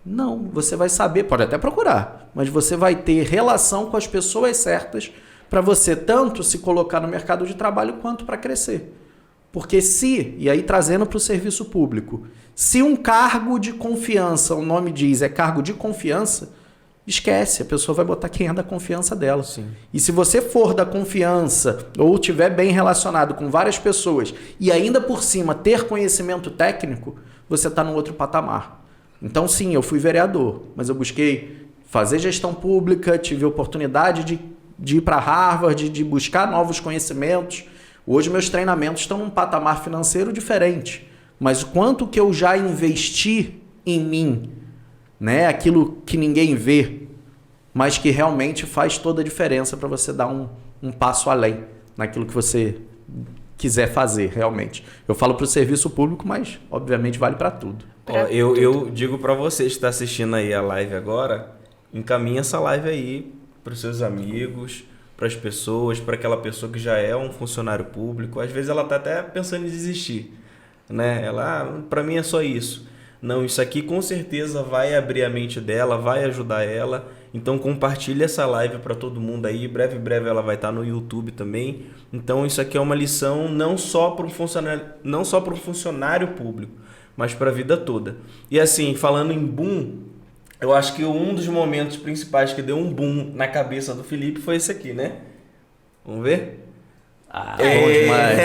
Não, você vai saber, pode até procurar, mas você vai ter relação com as pessoas certas para você tanto se colocar no mercado de trabalho quanto para crescer. Porque e aí trazendo para o serviço público, se um cargo de confiança, o nome diz, é cargo de confiança, esquece, a pessoa vai botar quem é da confiança dela. Sim. E se você for da confiança ou estiver bem relacionado com várias pessoas e ainda por cima ter conhecimento técnico, você está num outro patamar. Então sim, eu fui vereador, mas eu busquei fazer gestão pública, tive a oportunidade de ir para Harvard, de buscar novos conhecimentos. Hoje meus treinamentos estão num patamar financeiro diferente, mas o quanto que eu já investi em mim, né? Aquilo que ninguém vê, mas que realmente faz toda a diferença para você dar um passo além naquilo que você quiser fazer realmente. Eu falo para o serviço público, mas obviamente vale para tudo. Eu digo para você que está assistindo aí a live agora, encaminha essa live aí para os seus amigos, para as pessoas, para aquela pessoa que já é um funcionário público. Às vezes ela está até pensando em desistir, né? Para mim é só isso. Não, isso aqui com certeza vai abrir a mente dela, vai ajudar ela. Então compartilha essa live para todo mundo aí. Breve ela vai estar no YouTube também. Então isso aqui é uma lição não só para um funcionário público, mas para a vida toda. E assim, falando em boom, eu acho que um dos momentos principais que deu um boom na cabeça do Felipe foi esse aqui, né? Vamos ver? Bom demais.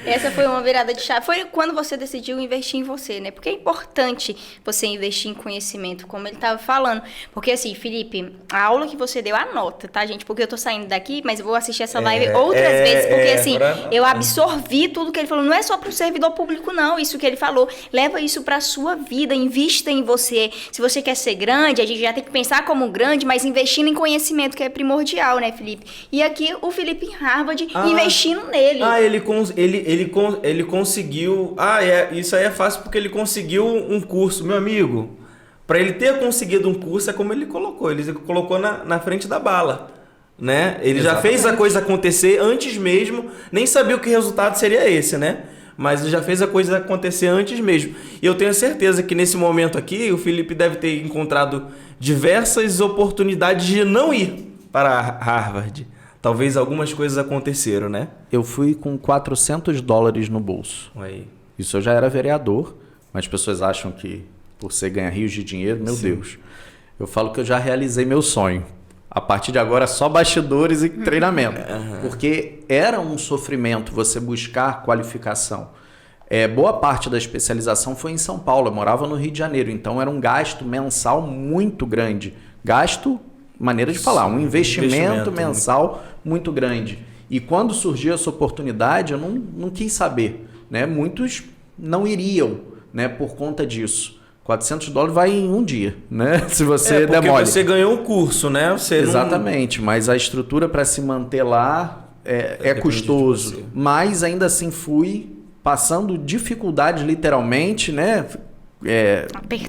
Essa foi uma virada de chave. Foi quando você decidiu investir em você, né? Porque é importante você investir em conhecimento, como ele estava falando. Porque assim, Felipe, a aula que você deu, anota, tá, gente? Porque eu tô saindo daqui, mas eu vou assistir essa live outras vezes. Porque assim, eu absorvi tudo que ele falou. Não é só pro servidor público, não. Isso que ele falou. Leva isso pra sua vida. Invista em você. Se você quer ser grande, a gente já tem que pensar como grande, mas investindo em conhecimento, que é primordial, né, Felipe? E aqui, o Felipe em Harvard, investindo nele. Ele conseguiu... isso aí é fácil porque ele conseguiu um curso. Meu amigo, para ele ter conseguido um curso é como ele colocou na frente da bala, né? Ele já fez a coisa acontecer antes mesmo, nem sabia o que resultado seria esse, né? Mas ele já fez a coisa acontecer antes mesmo. E eu tenho certeza que nesse momento aqui, o Felipe deve ter encontrado diversas oportunidades de não ir para Harvard. Talvez algumas coisas aconteceram, né? Eu fui com $400 no bolso. Aí. Isso eu já era vereador, mas as pessoas acham que por ser ganhar rios de dinheiro, meu Deus. Eu falo que eu já realizei meu sonho. A partir de agora, só bastidores e treinamento. Porque era um sofrimento você buscar qualificação. Boa parte da especialização foi em São Paulo, eu morava no Rio de Janeiro, então era um gasto mensal muito grande. Gasto, maneira de falar, um investimento mensal muito grande. E quando surgiu essa oportunidade, eu não quis saber, né? Muitos não iriam, né, por conta disso. $400 vai em um dia, né? Se você porque demole. você ganhou um curso, né? Exatamente, mas a estrutura para se manter lá é custoso. Mas ainda assim fui passando dificuldades literalmente, né?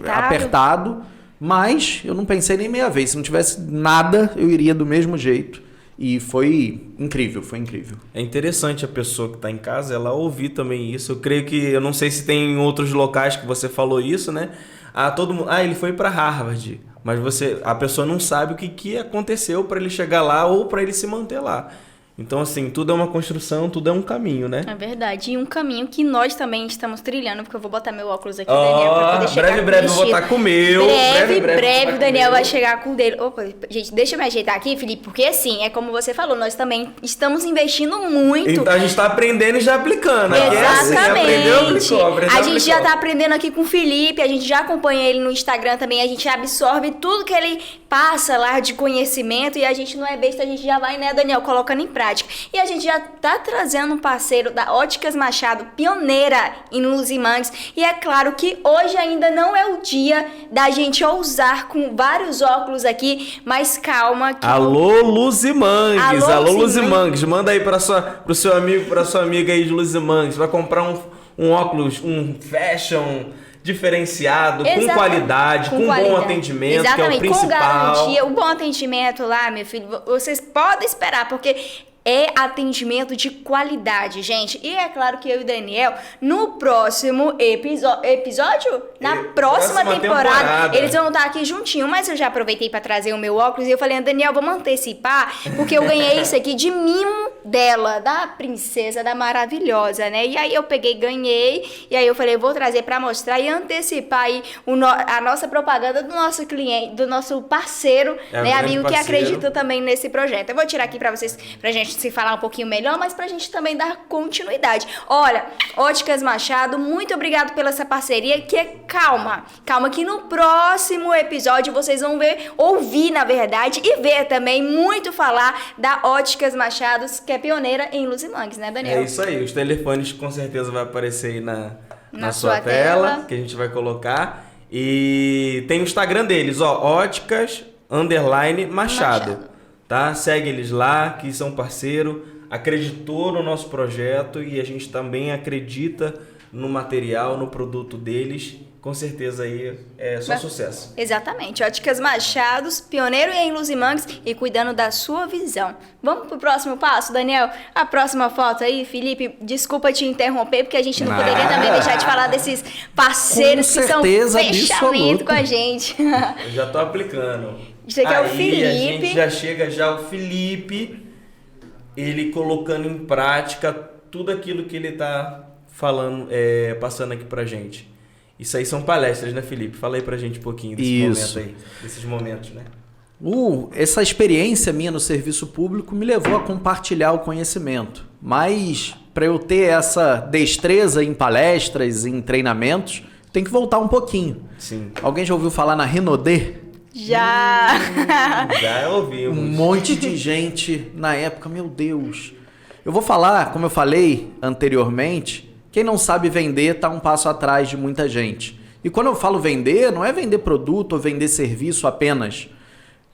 Apertado. Mas eu não pensei nem meia vez. Se não tivesse nada, eu iria do mesmo jeito. E foi incrível, foi incrível. É interessante a pessoa que está em casa, ela ouvir também isso. Eu creio que, eu não sei se tem em outros locais que você falou isso, né? Todo mundo, ele foi para Harvard. Mas a pessoa não sabe o que aconteceu para ele chegar lá ou para ele se manter lá. Então, assim, tudo é uma construção, tudo é um caminho, né? É verdade. E um caminho que nós também estamos trilhando, porque eu vou botar meu óculos aqui, Daniel, pra poder chegar breve eu vou botar com o meu. Breve o Daniel vai chegar com o dele. Opa, gente, deixa eu me ajeitar aqui, Felipe, porque assim, é como você falou, nós também estamos investindo muito. Então, a gente tá aprendendo e já aplicando. Exatamente. Aprendeu, a gente já tá aprendendo aqui com o Felipe, a gente já acompanha ele no Instagram também, a gente absorve tudo que ele passa lá de conhecimento e a gente não é besta, a gente já vai, né, Daniel, colocando em prática. E a gente já tá trazendo um parceiro da Óticas Machado, pioneira em luz e mangues. E é claro que hoje ainda não é o dia da gente ousar com vários óculos aqui, mas calma. Alô, Luz e Mangues. Alô, Luz e Mangues. Manda aí pro seu amigo, pra sua amiga aí de Luz e Mangues. Vai comprar um óculos, um fashion diferenciado, com qualidade, com bom atendimento, que é o principal. Com garantia, o bom atendimento lá, meu filho, vocês podem esperar, porque é atendimento de qualidade, gente. E é claro que eu e o Daniel, no próximo episódio, na próxima temporada, eles vão estar aqui juntinho. Mas eu já aproveitei para trazer o meu óculos e eu falei, Daniel, vamos antecipar, porque eu ganhei isso aqui de mimo dela, da princesa, da maravilhosa, né? E aí eu peguei, ganhei, e aí eu falei, vou trazer para mostrar e antecipar aí a nossa propaganda do nosso cliente, do nosso parceiro, né, amigo que acredita também nesse projeto. Eu vou tirar aqui para vocês, pra gente se falar um pouquinho melhor, mas pra gente também dar continuidade. Olha, Óticas Machado, muito obrigado pela essa parceria, que calma que no próximo episódio vocês vão ouvir, na verdade, e ver também muito falar da Óticas Machado, que é pioneira em luz e mangues, né, Daniel? É isso aí, os telefones com certeza vai aparecer aí na sua tela, que a gente vai colocar. E tem o Instagram deles, Óticas_Machado. Tá? Segue eles lá, que são parceiro, acreditou no nosso projeto e a gente também acredita no material, no produto deles. Com certeza aí é só sucesso. Exatamente. Óticas Machados, pioneiro em luz e mangues e cuidando da sua visão. Vamos pro próximo passo, Daniel? A próxima foto aí, Felipe, desculpa te interromper, porque a gente não poderia também deixar de falar desses parceiros que são fechamento com a gente. Eu já tô aplicando. Isso aqui é o Felipe. A gente já chega o Felipe, ele colocando em prática tudo aquilo que ele tá falando, passando aqui pra gente. Isso aí são palestras, né, Felipe? Fala aí pra gente um pouquinho desse momento aí, desses momentos, né? Essa experiência minha no serviço público me levou a compartilhar o conhecimento. Mas para eu ter essa destreza em palestras, em treinamentos, tem que voltar um pouquinho. Sim. Alguém já ouviu falar na Renaudet? Já Um ouvimos. monte de gente na época, meu Deus. Eu vou falar, como eu falei anteriormente, quem não sabe vender está um passo atrás de muita gente. E quando eu falo vender, não é vender produto ou vender serviço apenas.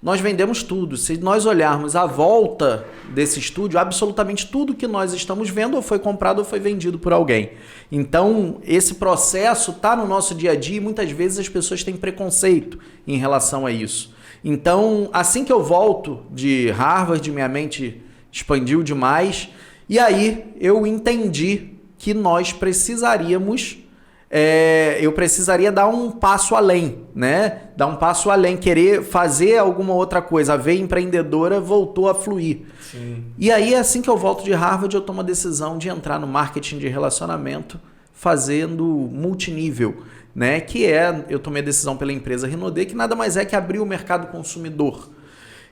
Nós vendemos tudo. Se nós olharmos à volta desse estúdio, absolutamente tudo que nós estamos vendo ou foi comprado ou foi vendido por alguém. Então, esse processo está no nosso dia a dia e muitas vezes as pessoas têm preconceito em relação a isso. Então, assim que eu volto de Harvard, minha mente expandiu demais e aí eu entendi que nós precisaríamos... eu precisaria dar um passo além, né? Dar um passo além, querer fazer alguma outra coisa. A veia empreendedora voltou a fluir. Sim. E aí, assim que eu volto de Harvard, eu tomo a decisão de entrar no marketing de relacionamento, fazendo multinível, né? Eu tomei a decisão pela empresa Renaudet, que nada mais é que abrir o mercado consumidor.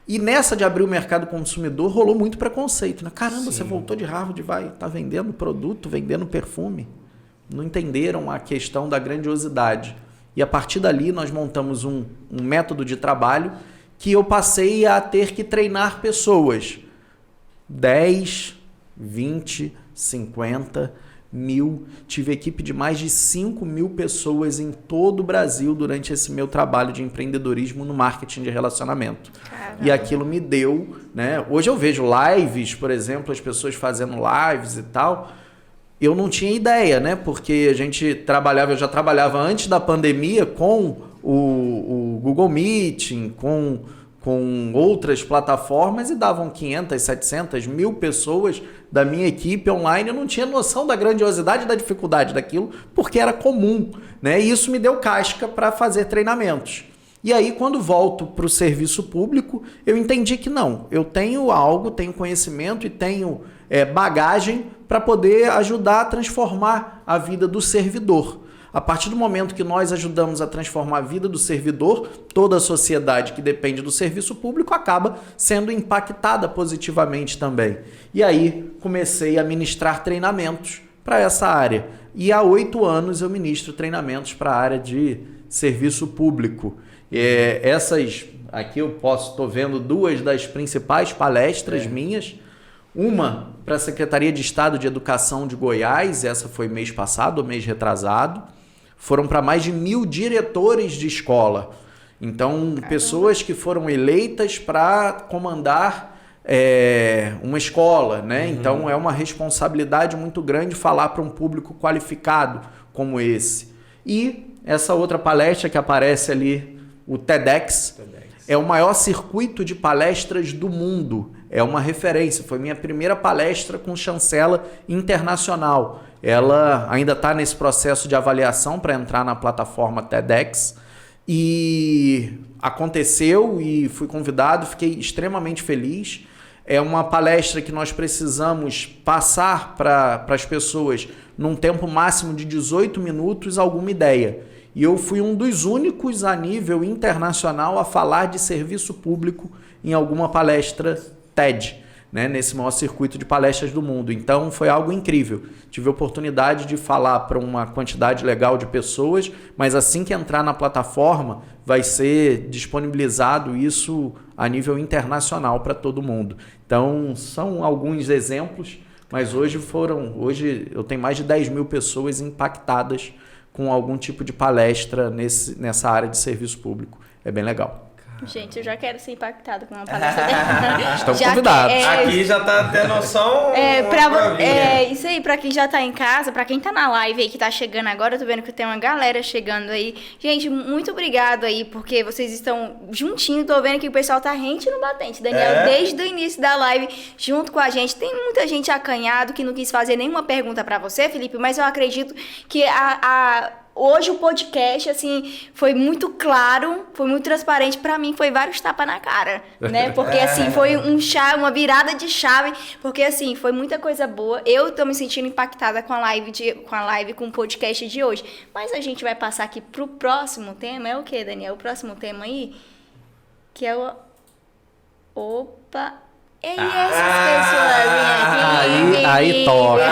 E nessa de abrir o mercado consumidor, rolou muito preconceito, né? Caramba, Sim. Você voltou de Harvard, tá vendendo produto, vendendo perfume. não entenderam a questão da grandiosidade. E a partir dali nós montamos um método de trabalho que eu passei a ter que treinar pessoas. 10, 20, 50, 1000. Tive equipe de mais de 5.000 pessoas em todo o Brasil durante esse meu trabalho de empreendedorismo no marketing de relacionamento. Caramba. E aquilo me deu, né? Hoje eu vejo lives, por exemplo, as pessoas fazendo lives e tal. Eu não tinha ideia, né? Porque a gente trabalhava, eu já trabalhava antes da pandemia com o Google Meeting, com outras plataformas e davam 500, 700, 1.000 pessoas da minha equipe online. Eu não tinha noção da grandiosidade e da dificuldade daquilo, porque era comum, né? E isso me deu casca para fazer treinamentos. E aí, quando volto para o serviço público, eu entendi que não, eu tenho algo, tenho conhecimento e tenho bagagem para poder ajudar a transformar a vida do servidor. A partir do momento que nós ajudamos a transformar a vida do servidor, toda a sociedade que depende do serviço público acaba sendo impactada positivamente também. E aí comecei a ministrar treinamentos para essa área. E há 8 anos eu ministro treinamentos para a área de serviço público. Aqui eu estou vendo 2 das principais palestras minhas. Uma para a Secretaria de Estado de Educação de Goiás, essa foi mês passado, ou mês retrasado. Foram para mais de 1.000 diretores de escola. Então, pessoas que foram eleitas para comandar uma escola, né? Então, é uma responsabilidade muito grande falar para um público qualificado como esse. E essa outra palestra que aparece ali, o TEDx. É o maior circuito de palestras do mundo. É uma referência. Foi minha primeira palestra com chancela internacional. Ela ainda está nesse processo de avaliação para entrar na plataforma TEDx. E aconteceu e fui convidado, fiquei extremamente feliz. É uma palestra que nós precisamos passar para as pessoas num tempo máximo de 18 minutos alguma ideia. E eu fui um dos únicos a nível internacional a falar de serviço público em alguma palestra TED, né, nesse maior circuito de palestras do mundo. Então foi algo incrível. Tive a oportunidade de falar para uma quantidade legal de pessoas, mas assim que entrar na plataforma vai ser disponibilizado isso a nível internacional para todo mundo. Então são alguns exemplos, mas hoje eu tenho mais de 10.000 pessoas impactadas com algum tipo de palestra nessa área de serviço público. É bem legal. Gente, eu já quero ser impactada com uma palestra dela. Estão convidados. Aqui já tá até noção. Isso aí, pra quem já tá em casa, pra quem tá na live aí que tá chegando agora, eu tô vendo que tem uma galera chegando aí. Gente, muito obrigado aí, porque vocês estão juntinho, tô vendo que o pessoal tá rente no batente. Daniel, desde o início da live, junto com a gente. Tem muita gente acanhado que não quis fazer nenhuma pergunta pra você, Felipe, mas eu acredito que hoje o podcast, assim, foi muito claro, foi muito transparente. Pra mim, foi vários tapas na cara, né? Porque, assim, foi uma virada de chave. Porque, assim, foi muita coisa boa. Eu tô me sentindo impactada com a live, com o podcast de hoje. Mas a gente vai passar aqui pro próximo tema. É o quê, Daniel? O próximo tema aí? Que é o... Opa... E essas pessoas aqui? Aí toca.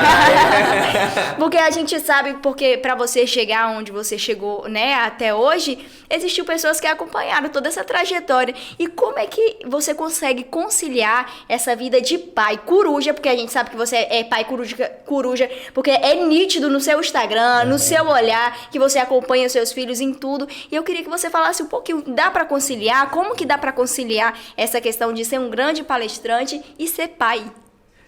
Porque a gente sabe, porque para você chegar onde você chegou, né, até hoje, existiu pessoas que acompanharam toda essa trajetória. E como é que você consegue conciliar essa vida de pai coruja, porque a gente sabe que você é pai coruja, porque é nítido no seu Instagram, no seu olhar, que você acompanha os seus filhos em tudo. E eu queria que você falasse um pouquinho, dá para conciliar? Como que dá para conciliar essa questão de ser um grande palestrante e ser pai?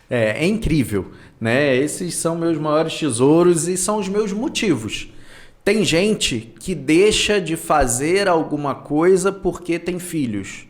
É incrível, né? Esses são meus maiores tesouros e são os meus motivos. Tem gente que deixa de fazer alguma coisa porque tem filhos.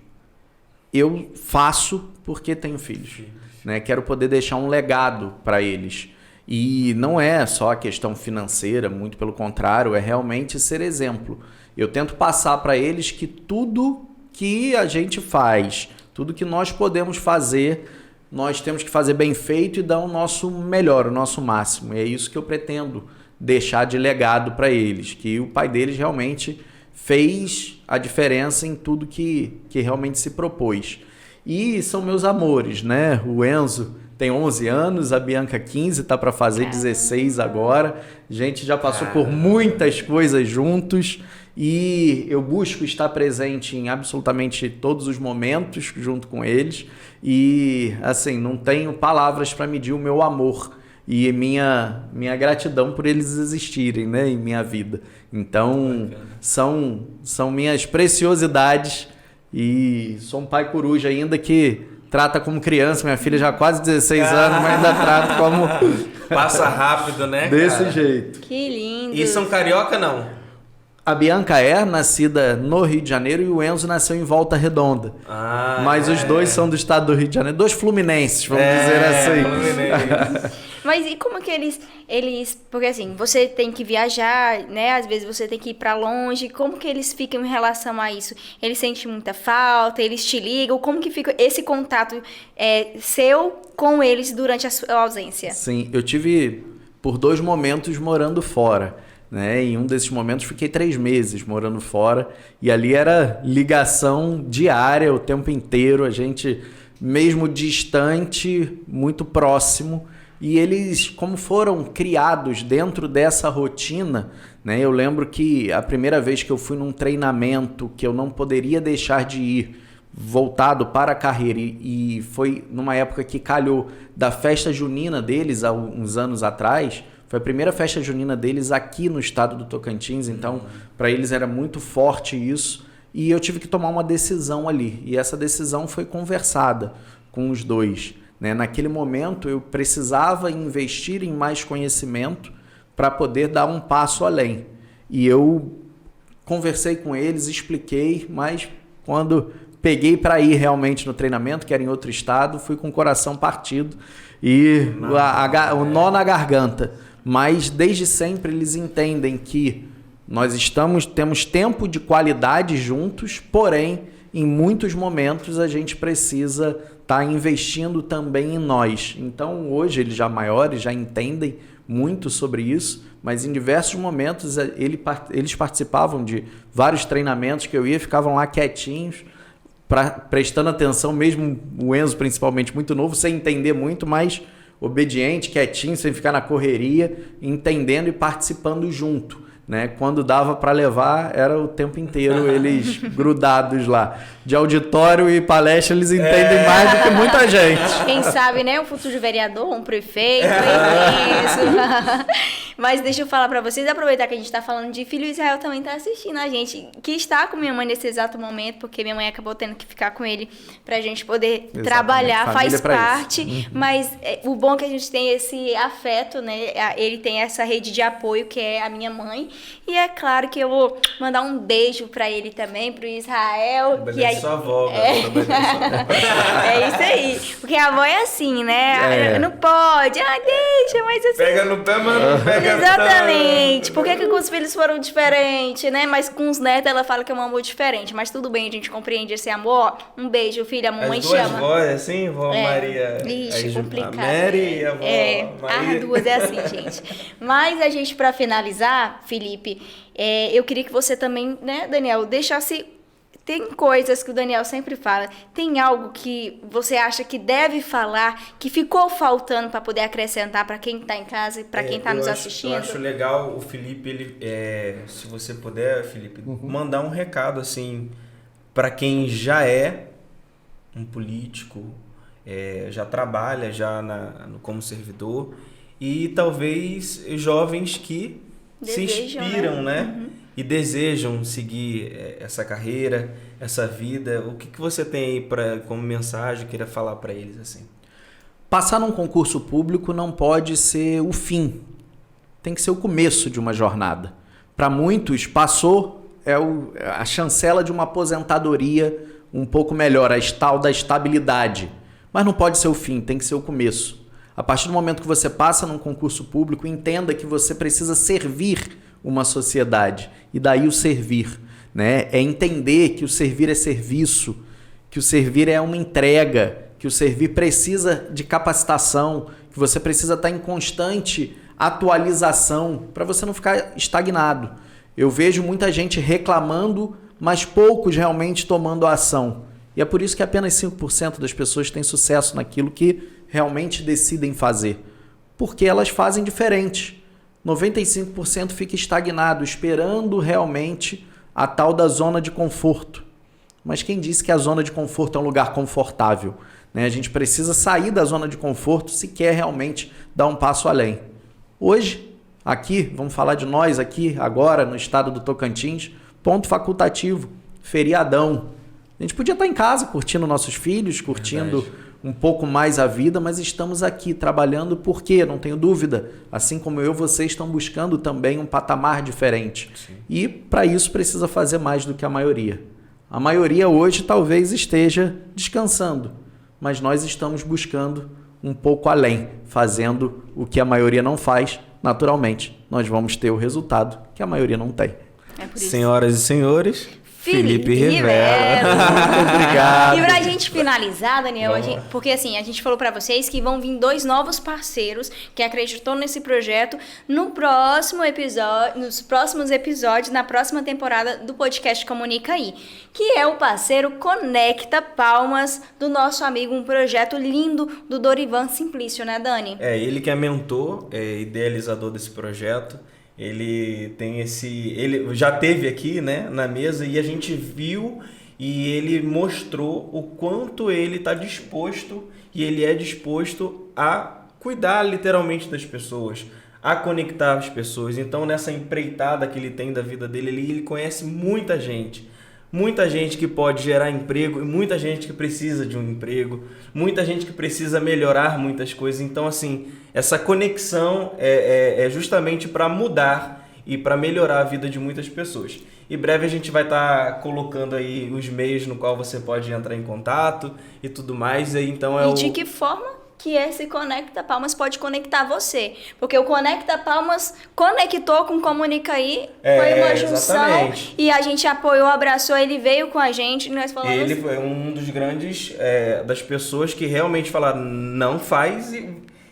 Eu faço porque tenho filhos, né? Quero poder deixar um legado para eles. E não é só a questão financeira, muito pelo contrário, é realmente ser exemplo. Eu tento passar para eles que tudo que a gente faz, tudo que nós podemos fazer, nós temos que fazer bem feito e dar o nosso melhor, o nosso máximo. E é isso que eu pretendo deixar de legado para eles, que o pai deles realmente fez a diferença em tudo que realmente se propôs. E são meus amores, né? O Enzo tem 11 anos, a Bianca 15, tá para fazer 16 agora. A gente já passou por muitas coisas juntos e eu busco estar presente em absolutamente todos os momentos junto com eles e, assim, não tenho palavras para medir o meu amor e minha gratidão por eles existirem, né, em minha vida. Então, são minhas preciosidades e sou um pai coruja ainda que trata como criança. Minha filha já há quase 16 anos, mas ainda trata como... Passa rápido, né, desse cara? jeito. Que lindo. E são carioca, não? A Bianca é nascida no Rio de Janeiro e o Enzo nasceu em Volta Redonda. Mas os dois são do estado do Rio de Janeiro. 2 fluminenses, vamos dizer assim. Fluminense. Mas e como que eles... Porque assim, você tem que viajar, né? Às vezes você tem que ir pra longe. Como que eles ficam em relação a isso? Eles sentem muita falta? Eles te ligam? Como que fica esse contato seu com eles durante a sua ausência? Sim, eu tive por 2 momentos morando fora. Né? Em um desses momentos fiquei 3 meses morando fora e ali era ligação diária o tempo inteiro, a gente mesmo distante, muito próximo, e eles, como foram criados dentro dessa rotina, né? Eu lembro que a primeira vez que eu fui num treinamento que eu não poderia deixar de ir, voltado para a carreira, e foi numa época que calhou da festa junina deles há uns anos atrás. Foi a primeira festa junina deles aqui no estado do Tocantins, então para eles era muito forte isso e eu tive que tomar uma decisão ali e essa decisão foi conversada com os dois. Né? Naquele momento eu precisava investir em mais conhecimento para poder dar um passo além e eu conversei com eles, expliquei, mas quando peguei para ir realmente no treinamento, que era em outro estado, fui com o coração partido e o nó na garganta. Mas desde sempre eles entendem que nós temos tempo de qualidade juntos, porém, em muitos momentos a gente precisa estar investindo também em nós. Então, hoje, eles já maiores, já entendem muito sobre isso, mas em diversos momentos eles participavam de vários treinamentos que eu ia, ficavam lá quietinhos, prestando atenção, mesmo o Enzo principalmente muito novo, sem entender muito, mas... obediente, quietinho, sem ficar na correria, entendendo e participando junto, né? Quando dava para levar, era o tempo inteiro eles grudados lá. De auditório e palestra, eles entendem mais do que muita gente. Quem sabe, né? Um futuro vereador, um prefeito, é isso. Mas deixa eu falar pra vocês, aproveitar que a gente tá falando de filho, o Israel também tá assistindo a gente, que está com minha mãe nesse exato momento, porque minha mãe acabou tendo que ficar com ele pra gente poder trabalhar, faz parte, mas o bom é que a gente tem esse afeto, né? Ele tem essa rede de apoio, que é a minha mãe, e é claro que eu vou mandar um beijo pra ele também, pro Israel. Que aí... sua avó, é isso aí, porque a avó é assim, né? Não pode, deixa, mas assim... Pega no pé, mas não pega. Exatamente. Por que com os filhos foram diferentes, né? Mas com os netos ela fala que é um amor diferente. Mas tudo bem, a gente compreende esse amor. Um beijo, filha, a mamãe chama. As duas vós, assim, vó Maria. Ixi, complicado. A Mary e a vó Maria. As duas é assim, gente. Mas a gente, pra finalizar, Felipe, eu queria que você também, né, Daniel, deixasse... Tem coisas que o Daniel sempre fala. Tem algo que você acha que deve falar, que ficou faltando para poder acrescentar para quem está em casa e para quem está nos assistindo? Eu acho legal o Felipe, se você puder, Felipe, mandar um recado assim para quem já é um político, já trabalha como servidor e talvez jovens que se inspiram, né? E desejam seguir essa carreira, essa vida. O que você tem aí como mensagem, queria falar para eles assim? Passar num concurso público não pode ser o fim. Tem que ser o começo de uma jornada. Para muitos, passou a chancela de uma aposentadoria um pouco melhor, a tal da estabilidade. Mas não pode ser o fim, tem que ser o começo. A partir do momento que você passa num concurso público, entenda que você precisa servir uma sociedade, e daí o servir, né? É entender que o servir é serviço, que o servir é uma entrega, que o servir precisa de capacitação, que você precisa estar em constante atualização para você não ficar estagnado. Eu vejo muita gente reclamando, mas poucos realmente tomando ação. E é por isso que apenas 5% das pessoas têm sucesso naquilo que realmente decidem fazer? Porque elas fazem diferente. 95% fica estagnado, esperando realmente a tal da zona de conforto. Mas quem disse que a zona de conforto é um lugar confortável? Né? A gente precisa sair da zona de conforto se quer realmente dar um passo além. Hoje, aqui, vamos falar de nós aqui, agora, no estado do Tocantins, ponto facultativo, feriadão. A gente podia estar em casa curtindo nossos filhos, curtindo um pouco mais a vida, mas estamos aqui trabalhando porque, não tenho dúvida, assim como eu, vocês estão buscando também um patamar diferente. Sim. E para isso precisa fazer mais do que a maioria. A maioria hoje talvez esteja descansando, mas nós estamos buscando um pouco além, fazendo o que a maioria não faz. Naturalmente, nós vamos ter o resultado que a maioria não tem. É por isso. Senhoras e senhores, Felipe Rivelo. Muito obrigado. E pra gente finalizar, Daniel, porque assim, a gente falou pra vocês que vão vir 2 novos parceiros que acreditou nesse projeto no próximo episódio, nos próximos episódios, na próxima temporada do podcast Comunica Aí, que é o parceiro Conecta Palmas do nosso amigo, um projeto lindo do Dorivan Simplício, né, Dani? Ele que é mentor, idealizador desse projeto. Ele tem ele já teve aqui, né, na mesa, e a gente viu e ele mostrou o quanto ele está disposto e ele é disposto a cuidar literalmente das pessoas, a conectar as pessoas. Então, nessa empreitada que ele tem da vida dele, ele conhece muita gente que pode gerar emprego e muita gente que precisa de um emprego, muita gente que precisa melhorar muitas coisas. Então, assim, essa conexão é justamente para mudar e para melhorar a vida de muitas pessoas. Em breve a gente vai estar colocando aí os meios no qual você pode entrar em contato e tudo mais. Então de que forma que esse Conecta Palmas pode conectar você? Porque o Conecta Palmas conectou com o Comunica Aí, foi uma junção, exatamente. E a gente apoiou, abraçou, ele veio com a gente, nós falamos... Ele foi um dos grandes, das pessoas que realmente falaram, não faz e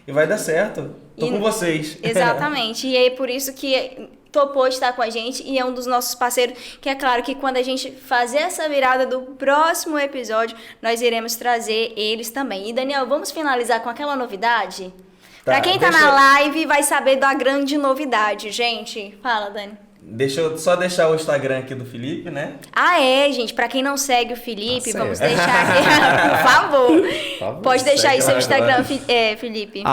vai dar certo, tô com vocês. Exatamente, e é por isso que topou estar com a gente e é um dos nossos parceiros, que é claro que quando a gente fazer essa virada do próximo episódio, nós iremos trazer eles também. E Daniel, vamos finalizar com aquela novidade? Pra quem tá na live vai saber da grande novidade, gente. Fala, Dani. Deixa eu só deixar o Instagram aqui do Felipe, né? Gente, pra quem não segue o Felipe, vamos deixar aqui, por favor. Pode deixar aí seu Instagram, Felipe.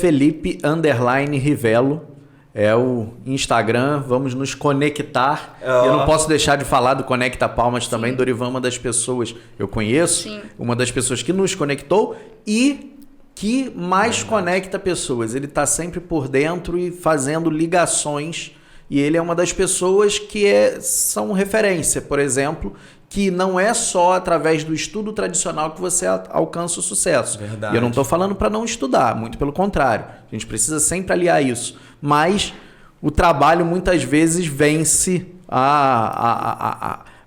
@Felipe_Rivelo. É o Instagram, vamos nos conectar. Eu não posso deixar de falar do Conecta Palmas também. Dorivan, uma das pessoas eu conheço, uma das pessoas que nos conectou e que mais conecta pessoas. Ele está sempre por dentro e fazendo ligações. E ele é uma das pessoas que são referência, por exemplo, que não é só através do estudo tradicional que você alcança o sucesso. Verdade. E eu não estou falando para não estudar, muito pelo contrário. A gente precisa sempre aliar isso. Mas o trabalho muitas vezes vence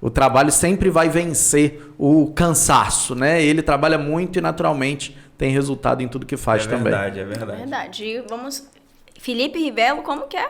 o trabalho sempre vai vencer o cansaço, né? Ele trabalha muito e naturalmente tem resultado em tudo que faz também. É verdade. É verdade. E vamos... Felipe Rivelo, como que é?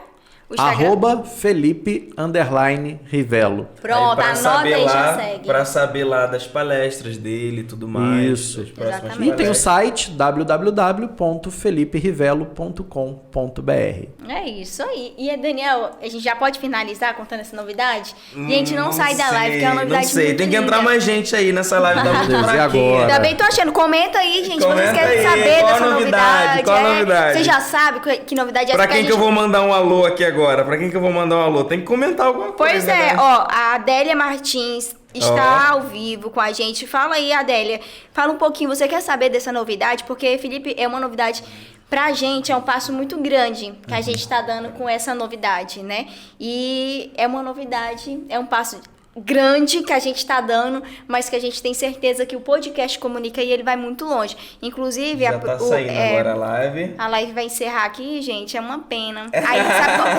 @Felipe_Rivelo. Pronto, anota aí, já segue. Para saber lá das palestras dele e tudo mais. Isso. Exatamente. E tem o site www.feliperivelo.com.br. É isso aí. E Daniel, a gente já pode finalizar contando essa novidade? Gente, não sai da live, porque é uma novidade não sei. muito Tem que linda. entrar mais gente aí nessa live da muito fraquinha. agora. Também tô achando. Comenta aí, gente. Comenta Vocês querem aí, saber qual a dessa novidade? Qual a novidade? Você já sabe que novidade é essa? Pra quem que eu vou mandar um alô aqui agora? Pra quem que eu vou mandar um alô? Tem que comentar alguma coisa. Pois é, né? a Adélia Martins está ao vivo com a gente. Fala aí, Adélia. Fala um pouquinho. Você quer saber dessa novidade? Porque, Felipe, é uma novidade... Pra gente é um passo muito grande que a gente tá dando com essa novidade, né? E é uma novidade, é um passo grande que a gente tá dando, mas que a gente tem certeza que o podcast Comunica e ele vai muito longe. Inclusive... Já tá saindo agora a live. A live vai encerrar aqui, gente, é uma pena. Aí,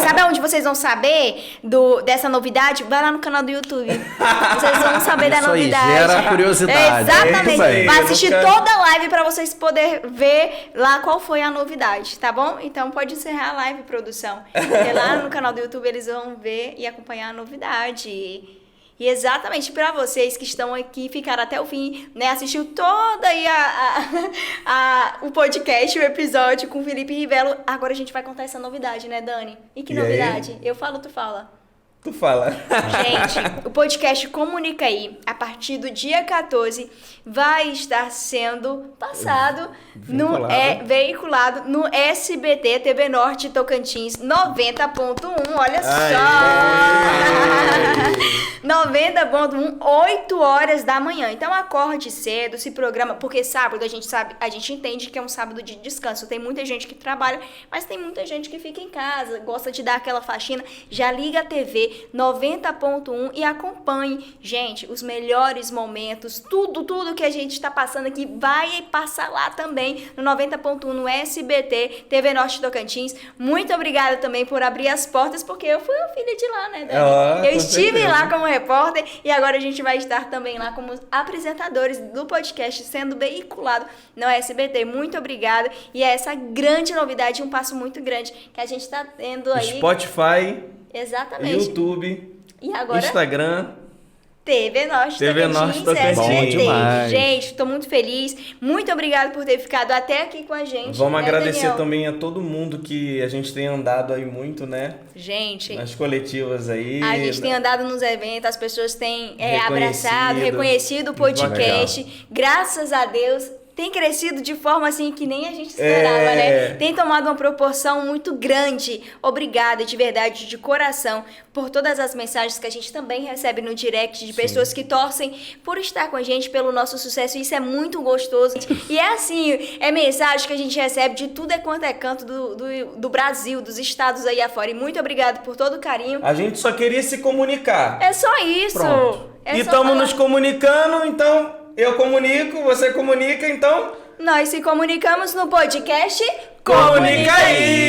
sabe onde vocês vão saber dessa novidade? Vai lá no canal do YouTube. Vocês vão saber da novidade. Aí, gera curiosidade. Exatamente. Vai assistir toda a live pra vocês poderem ver lá qual foi a novidade, tá bom? Então pode encerrar a live, produção. Porque lá no canal do YouTube eles vão ver e acompanhar a novidade. E exatamente para vocês que estão aqui, ficaram até o fim, né? Assistiu toda aí o podcast, o episódio com o Felipe Rivelo. Agora a gente vai contar essa novidade, né, Dani? E que novidade? Eu falo, tu fala. Tu fala. Gente, o podcast Comunica Aí, a partir do dia 14, vai estar sendo passado, veiculado no SBT TV Norte Tocantins 90.1, olha só! 90.1, 8 horas da manhã. Então acorde cedo, se programa, porque sábado a gente entende que é um sábado de descanso. Tem muita gente que trabalha, mas tem muita gente que fica em casa, gosta de dar aquela faxina, já liga a TV 90.1 e acompanhe, gente, os melhores momentos, tudo que a gente está passando aqui vai passar lá também no 90.1 no SBT TV Norte Tocantins. Muito obrigada também por abrir as portas, porque eu fui a filha de lá, né, Dani? Eu estive lá como repórter e agora a gente vai estar também lá como apresentadores do podcast sendo veiculado no SBT. Muito obrigada, e é essa grande novidade, um passo muito grande que a gente está tendo aí. Spotify, exatamente. YouTube, e agora, Instagram, TV Norte Tocantins, Bom demais. Gente, tô muito feliz. Muito obrigada por ter ficado até aqui com a gente. Vamos agradecer Daniel? também a todo mundo que a gente tem andado aí muito, né? Gente, Nas coletivas aí. a gente tem andado nos eventos, as pessoas têm Reconhecido. abraçado, reconhecido o podcast. Graças a Deus, tem crescido de forma assim que nem a gente esperava, né? Tem tomado uma proporção muito grande. Obrigada, de verdade, de coração, por todas as mensagens que a gente também recebe no direct de pessoas que torcem por estar com a gente, pelo nosso sucesso. Isso é muito gostoso. E é assim, é mensagem que a gente recebe de tudo quanto é canto do Brasil, dos estados aí afora. E muito obrigada por todo o carinho. A gente só queria se comunicar. É só isso. Pronto. É E só estamos falar. nos comunicando, então eu comunico, você comunica, então Nós se comunicamos no podcast comunica aí!